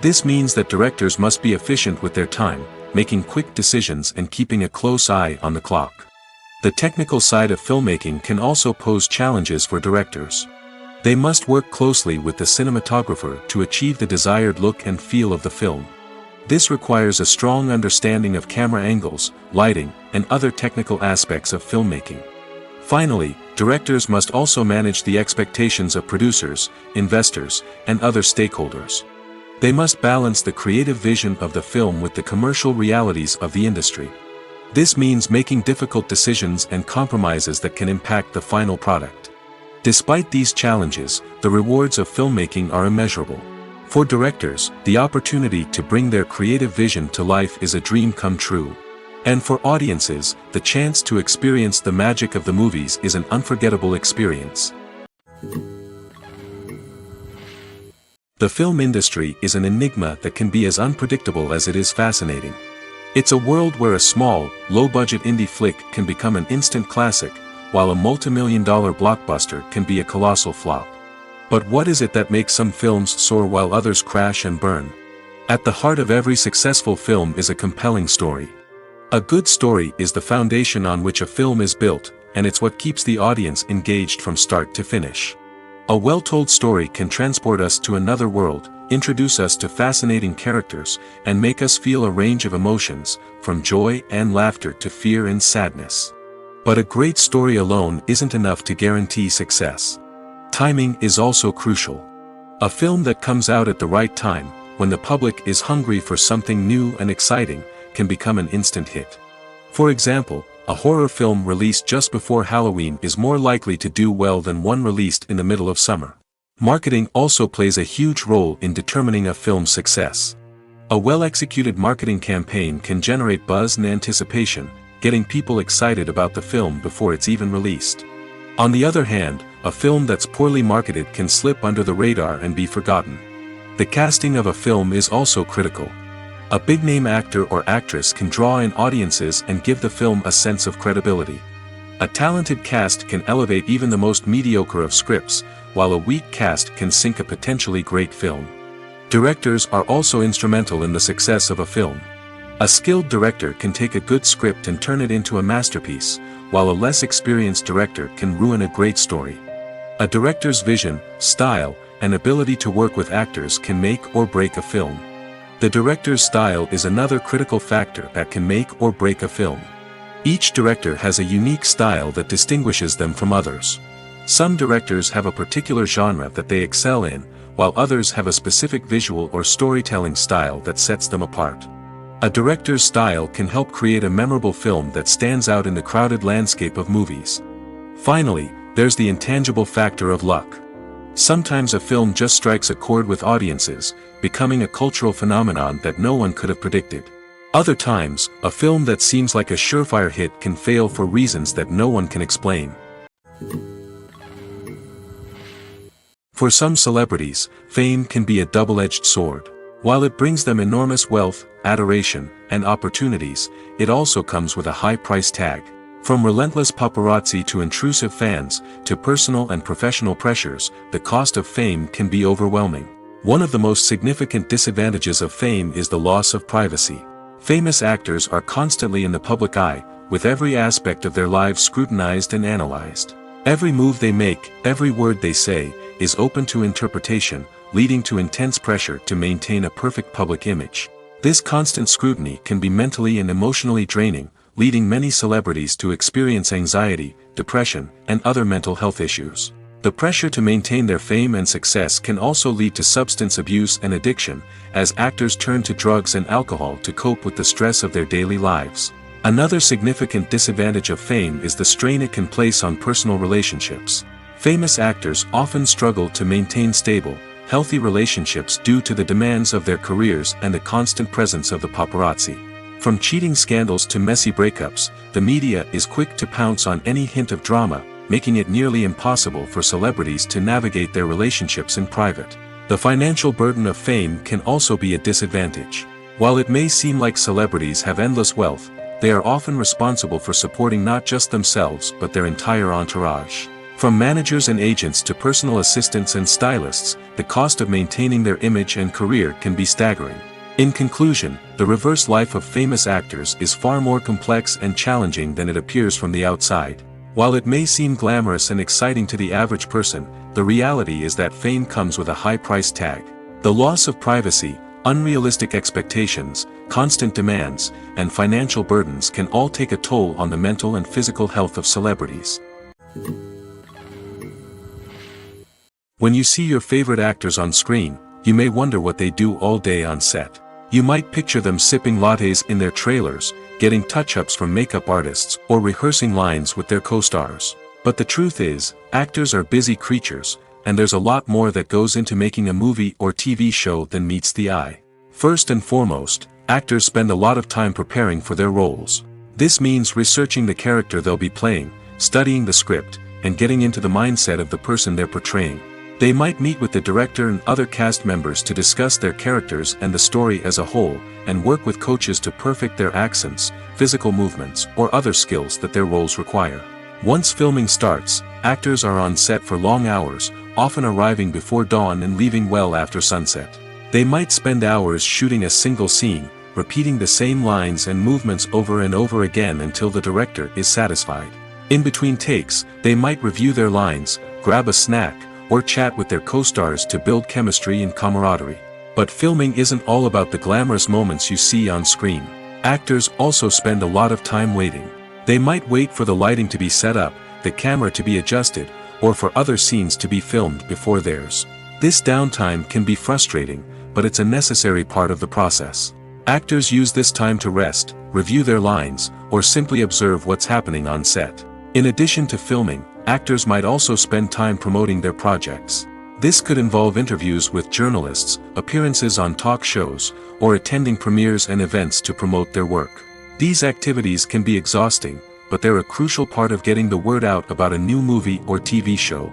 This means that directors must be efficient with their time, making quick decisions and keeping a close eye on the clock. The technical side of filmmaking can also pose challenges for directors. They must work closely with the cinematographer to achieve the desired look and feel of the film. This requires a strong understanding of camera angles, lighting, and other technical aspects of filmmaking. Finally, directors must also manage the expectations of producers, investors, and other stakeholders. They must balance the creative vision of the film with the commercial realities of the industry. This means making difficult decisions and compromises that can impact the final product. Despite these challenges, the rewards of filmmaking are immeasurable. For directors, the opportunity to bring their creative vision to life is a dream come true. And for audiences, the chance to experience the magic of the movies is an unforgettable experience. The film industry is an enigma that can be as unpredictable as it is fascinating. It's a world where a small, low-budget indie flick can become an instant classic, while a multi-million-dollar blockbuster can be a colossal flop. But what is it that makes some films soar while others crash and burn? At the heart of every successful film is a compelling story. A good story is the foundation on which a film is built, and it's what keeps the audience engaged from start to finish. A well-told story can transport us to another world, introduce us to fascinating characters, and make us feel a range of emotions, from joy and laughter to fear and sadness. But a great story alone isn't enough to guarantee success. Timing is also crucial. A film that comes out at the right time, when the public is hungry for something new and exciting, can become an instant hit. For example, a horror film released just before Halloween is more likely to do well than one released in the middle of summer. Marketing also plays a huge role in determining a film's success. A well-executed marketing campaign can generate buzz and anticipation, getting people excited about the film before it's even released. On the other hand, a film that's poorly marketed can slip under the radar and be forgotten. The casting of a film is also critical. A big-name actor or actress can draw in audiences and give the film a sense of credibility. A talented cast can elevate even the most mediocre of scripts, while a weak cast can sink a potentially great film. Directors are also instrumental in the success of a film. A skilled director can take a good script and turn it into a masterpiece, while a less experienced director can ruin a great story. A director's vision, style, and ability to work with actors can make or break a film. The director's style is another critical factor that can make or break a film. Each director has a unique style that distinguishes them from others. Some directors have a particular genre that they excel in, while others have a specific visual or storytelling style that sets them apart. A director's style can help create a memorable film that stands out in the crowded landscape of movies. Finally, there's the intangible factor of luck. Sometimes a film just strikes a chord with audiences, becoming a cultural phenomenon that no one could have predicted. Other times, a film that seems like a surefire hit can fail for reasons that no one can explain. For some celebrities, fame can be a double-edged sword. While it brings them enormous wealth, adoration, and opportunities, it also comes with a high price tag. From relentless paparazzi to intrusive fans, to personal and professional pressures, the cost of fame can be overwhelming. One of the most significant disadvantages of fame is the loss of privacy. Famous actors are constantly in the public eye, with every aspect of their lives scrutinized and analyzed. Every move they make, every word they say, is open to interpretation, leading to intense pressure to maintain a perfect public image. This constant scrutiny can be mentally and emotionally draining, leading many celebrities to experience anxiety, depression, and other mental health issues. The pressure to maintain their fame and success can also lead to substance abuse and addiction, as actors turn to drugs and alcohol to cope with the stress of their daily lives. Another significant disadvantage of fame is the strain it can place on personal relationships. Famous actors often struggle to maintain stable, healthy relationships due to the demands of their careers and the constant presence of the paparazzi. From cheating scandals to messy breakups, the media is quick to pounce on any hint of drama, making it nearly impossible for celebrities to navigate their relationships in private. The financial burden of fame can also be a disadvantage. While it may seem like celebrities have endless wealth, they are often responsible for supporting not just themselves but their entire entourage. From managers and agents to personal assistants and stylists, the cost of maintaining their image and career can be staggering. In conclusion, the reverse life of famous actors is far more complex and challenging than it appears from the outside. While it may seem glamorous and exciting to the average person, the reality is that fame comes with a high price tag. The loss of privacy, unrealistic expectations, constant demands, and financial burdens can all take a toll on the mental and physical health of celebrities. When you see your favorite actors on screen, you may wonder what they do all day on set. You might picture them sipping lattes in their trailers, getting touch-ups from makeup artists, or rehearsing lines with their co-stars. But the truth is, actors are busy creatures, and there's a lot more that goes into making a movie or TV show than meets the eye. First and foremost, actors spend a lot of time preparing for their roles. This means researching the character they'll be playing, studying the script, and getting into the mindset of the person they're portraying. They might meet with the director and other cast members to discuss their characters and the story as a whole, and work with coaches to perfect their accents, physical movements, or other skills that their roles require. Once filming starts, actors are on set for long hours, often arriving before dawn and leaving well after sunset. They might spend hours shooting a single scene, repeating the same lines and movements over and over again until the director is satisfied. In between takes, they might review their lines, grab a snack, or chat with their co-stars to build chemistry and camaraderie. But filming isn't all about the glamorous moments you see on screen. Actors also spend a lot of time waiting. They might wait for the lighting to be set up, the camera to be adjusted, or for other scenes to be filmed before theirs. This downtime can be frustrating, but it's a necessary part of the process. Actors use this time to rest, review their lines, or simply observe what's happening on set. In addition to filming, actors might also spend time promoting their projects. This could involve interviews with journalists, appearances on talk shows, or attending premieres and events to promote their work. These activities can be exhausting, but they're a crucial part of getting the word out about a new movie or TV show.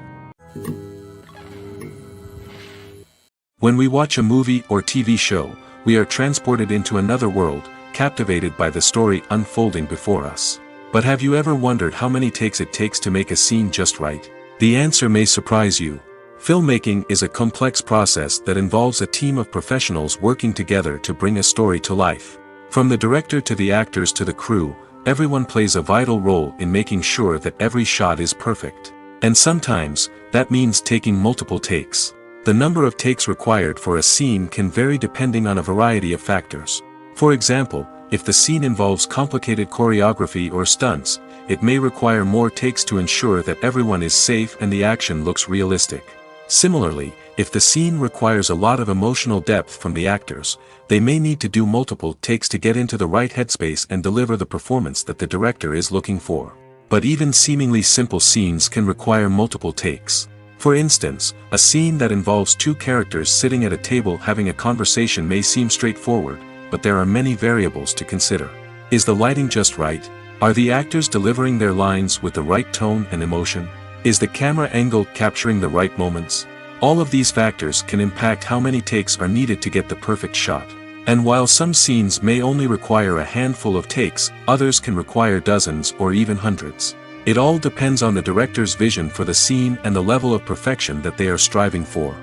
When we watch a movie or TV show, we are transported into another world, captivated by the story unfolding before us. But have you ever wondered how many takes it takes to make a scene just right? The answer may surprise you. Filmmaking is a complex process that involves a team of professionals working together to bring a story to life. From the director to the actors to the crew, everyone plays a vital role in making sure that every shot is perfect. And sometimes, that means taking multiple takes. The number of takes required for a scene can vary depending on a variety of factors. For example, if the scene involves complicated choreography or stunts, it may require more takes to ensure that everyone is safe and the action looks realistic. Similarly, if the scene requires a lot of emotional depth from the actors, they may need to do multiple takes to get into the right headspace and deliver the performance that the director is looking for. But even seemingly simple scenes can require multiple takes. For instance, a scene that involves two characters sitting at a table having a conversation may seem straightforward, but there are many variables to consider. Is the lighting just right? Are the actors delivering their lines with the right tone and emotion? Is the camera angle capturing the right moments? All of these factors can impact how many takes are needed to get the perfect shot. And while some scenes may only require a handful of takes, others can require dozens or even hundreds. It all depends on the director's vision for the scene and the level of perfection that they are striving for.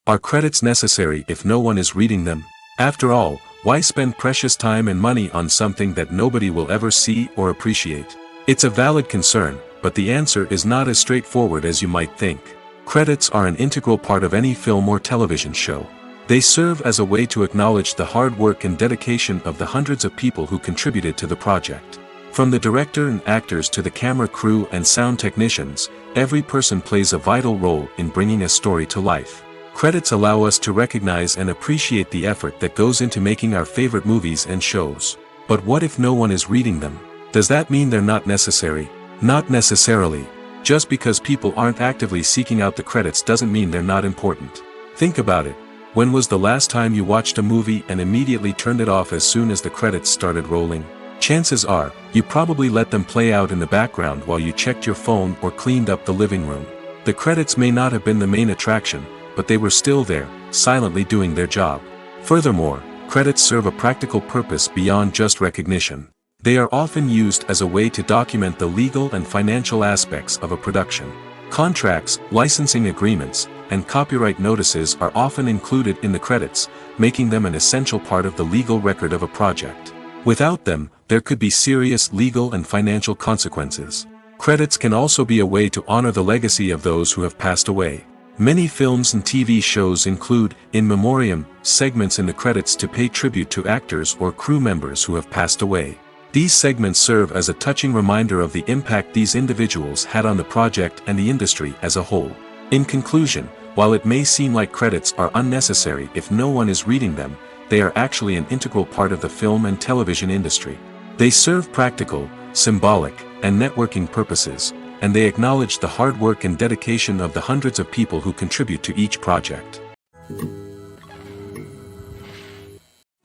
Are credits necessary if no one is reading them? After all, why spend precious time and money on something that nobody will ever see or appreciate? It's a valid concern, but the answer is not as straightforward as you might think. Credits are an integral part of any film or television show. They serve as a way to acknowledge the hard work and dedication of the hundreds of people who contributed to the project. From the director and actors to the camera crew and sound technicians, every person plays a vital role in bringing a story to life. Credits allow us to recognize and appreciate the effort that goes into making our favorite movies and shows. But what if no one is reading them? Does that mean they're not necessary? Not necessarily. Just because people aren't actively seeking out the credits doesn't mean they're not important. Think about it. When was the last time you watched a movie and immediately turned it off as soon as the credits started rolling? Chances are, you probably let them play out in the background while you checked your phone or cleaned up the living room. The credits may not have been the main attraction, but they were still there, silently doing their job. Furthermore, credits serve a practical purpose beyond just recognition. They are often used as a way to document the legal and financial aspects of a production. Contracts, licensing agreements, and copyright notices are often included in the credits, making them an essential part of the legal record of a project. Without them, there could be serious legal and financial consequences. Credits can also be a way to honor the legacy of those who have passed away. Many films and TV shows include, in memoriam, segments in the credits to pay tribute to actors or crew members who have passed away. These segments serve as a touching reminder of the impact these individuals had on the project and the industry as a whole. In conclusion, while it may seem like credits are unnecessary if no one is reading them, they are actually an integral part of the film and television industry. They serve practical, symbolic, and networking purposes, and they acknowledge the hard work and dedication of the hundreds of people who contribute to each project.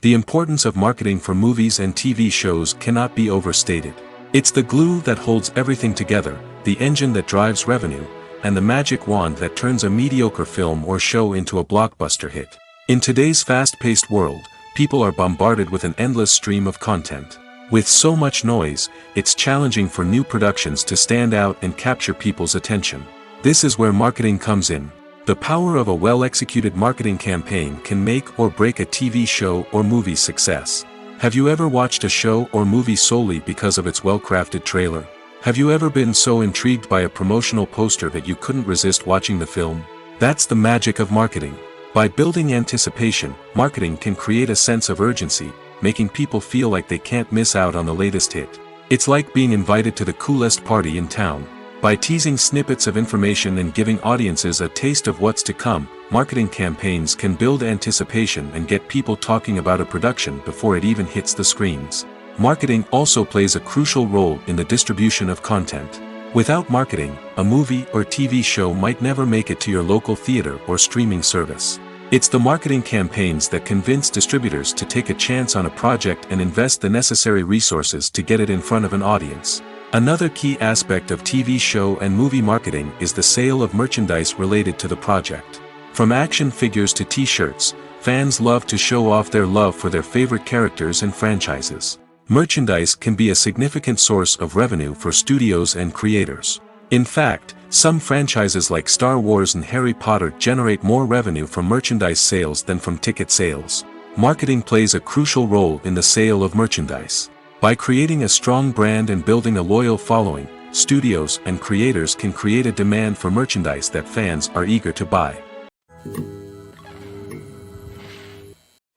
The importance of marketing for movies and TV shows cannot be overstated. It's the glue that holds everything together, the engine that drives revenue, and the magic wand that turns a mediocre film or show into a blockbuster hit. In today's fast-paced world, people are bombarded with an endless stream of content. With so much noise, it's challenging for new productions to stand out and capture people's attention. This is where marketing comes in. The power of a well-executed marketing campaign can make or break a TV show or movie's success. Have you ever watched a show or movie solely because of its well-crafted trailer? Have you ever been so intrigued by a promotional poster that you couldn't resist watching the film? That's the magic of marketing. By building anticipation, marketing can create a sense of urgency, making people feel like they can't miss out on the latest hit. It's like being invited to the coolest party in town. By teasing snippets of information and giving audiences a taste of what's to come, marketing campaigns can build anticipation and get people talking about a production before it even hits the screens. Marketing also plays a crucial role in the distribution of content. Without marketing, a movie or TV show might never make it to your local theater or streaming service. It's the marketing campaigns that convince distributors to take a chance on a project and invest the necessary resources to get it in front of an audience. Another key aspect of TV show and movie marketing is the sale of merchandise related to the project. From action figures to t-shirts, fans love to show off their love for their favorite characters and franchises. Merchandise can be a significant source of revenue for studios and creators. In fact, some franchises like Star Wars and Harry Potter generate more revenue from merchandise sales than from ticket sales. Marketing plays a crucial role in the sale of merchandise. By creating a strong brand and building a loyal following, studios and creators can create a demand for merchandise that fans are eager to buy.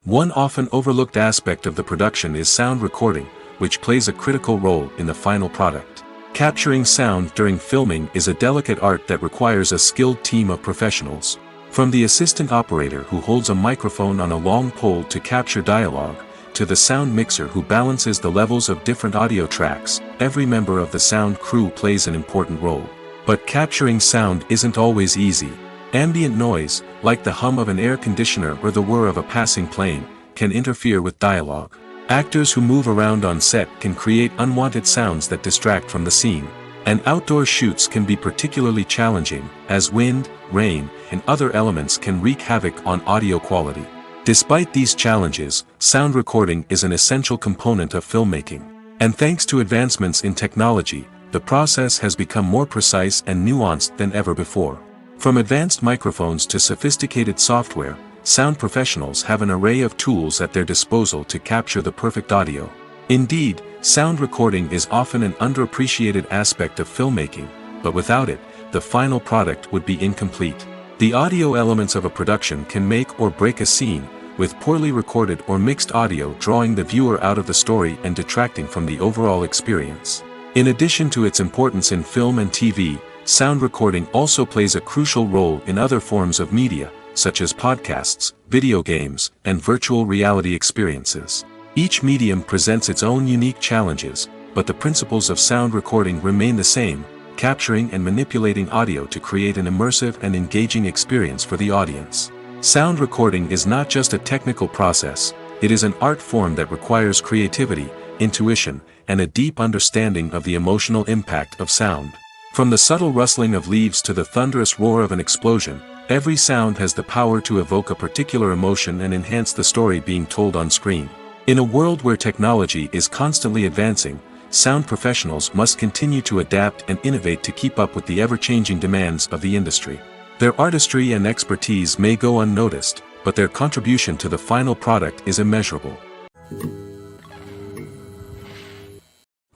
One often overlooked aspect of the production is sound recording, which plays a critical role in the final product. Capturing sound during filming is a delicate art that requires a skilled team of professionals. From the assistant operator who holds a microphone on a long pole to capture dialogue, to the sound mixer who balances the levels of different audio tracks, every member of the sound crew plays an important role. But capturing sound isn't always easy. Ambient noise, like the hum of an air conditioner or the whir of a passing plane, can interfere with dialogue. Actors who move around on set can create unwanted sounds that distract from the scene. And outdoor shoots can be particularly challenging, as wind, rain, and other elements can wreak havoc on audio quality. Despite these challenges, sound recording is an essential component of filmmaking. And thanks to advancements in technology, the process has become more precise and nuanced than ever before. From advanced microphones to sophisticated software, sound professionals have an array of tools at their disposal to capture the perfect audio. Indeed, sound recording is often an underappreciated aspect of filmmaking, but without it, the final product would be incomplete. The audio elements of a production can make or break a scene, with poorly recorded or mixed audio drawing the viewer out of the story and detracting from the overall experience. In addition to its importance in film and TV, sound recording also plays a crucial role in other forms of media, such as podcasts, video games, and virtual reality experiences. Each medium presents its own unique challenges, but the principles of sound recording remain the same, capturing and manipulating audio to create an immersive and engaging experience for the audience. Sound recording is not just a technical process, it is an art form that requires creativity, intuition, and a deep understanding of the emotional impact of sound. From the subtle rustling of leaves to the thunderous roar of an explosion, every sound has the power to evoke a particular emotion and enhance the story being told on screen. In a world where technology is constantly advancing, sound professionals must continue to adapt and innovate to keep up with the ever-changing demands of the industry. Their artistry and expertise may go unnoticed, but their contribution to the final product is immeasurable.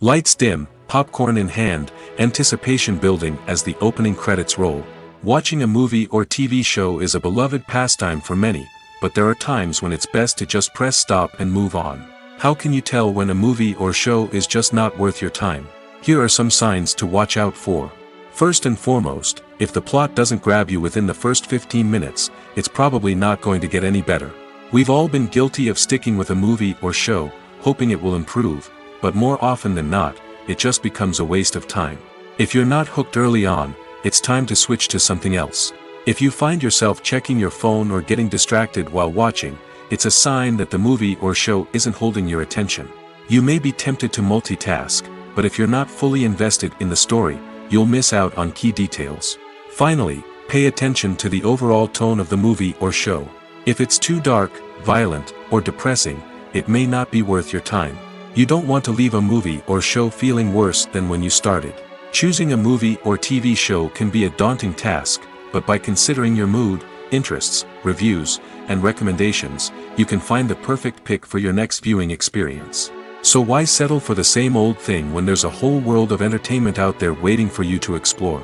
Lights dim, popcorn in hand, anticipation building as the opening credits roll. Watching a movie or TV show is a beloved pastime for many, but there are times when it's best to just press stop and move on. How can you tell when a movie or show is just not worth your time? Here are some signs to watch out for. First and foremost, if the plot doesn't grab you within the first 15 minutes, it's probably not going to get any better. We've all been guilty of sticking with a movie or show, hoping it will improve, but more often than not, it just becomes a waste of time. If you're not hooked early on, it's time to switch to something else. If you find yourself checking your phone or getting distracted while watching, it's a sign that the movie or show isn't holding your attention. You may be tempted to multitask, but if you're not fully invested in the story, you'll miss out on key details. Finally, pay attention to the overall tone of the movie or show. If it's too dark, violent, or depressing, it may not be worth your time. You don't want to leave a movie or show feeling worse than when you started. Choosing a movie or TV show can be a daunting task, but by considering your mood, interests, reviews, and recommendations, you can find the perfect pick for your next viewing experience. So why settle for the same old thing when there's a whole world of entertainment out there waiting for you to explore?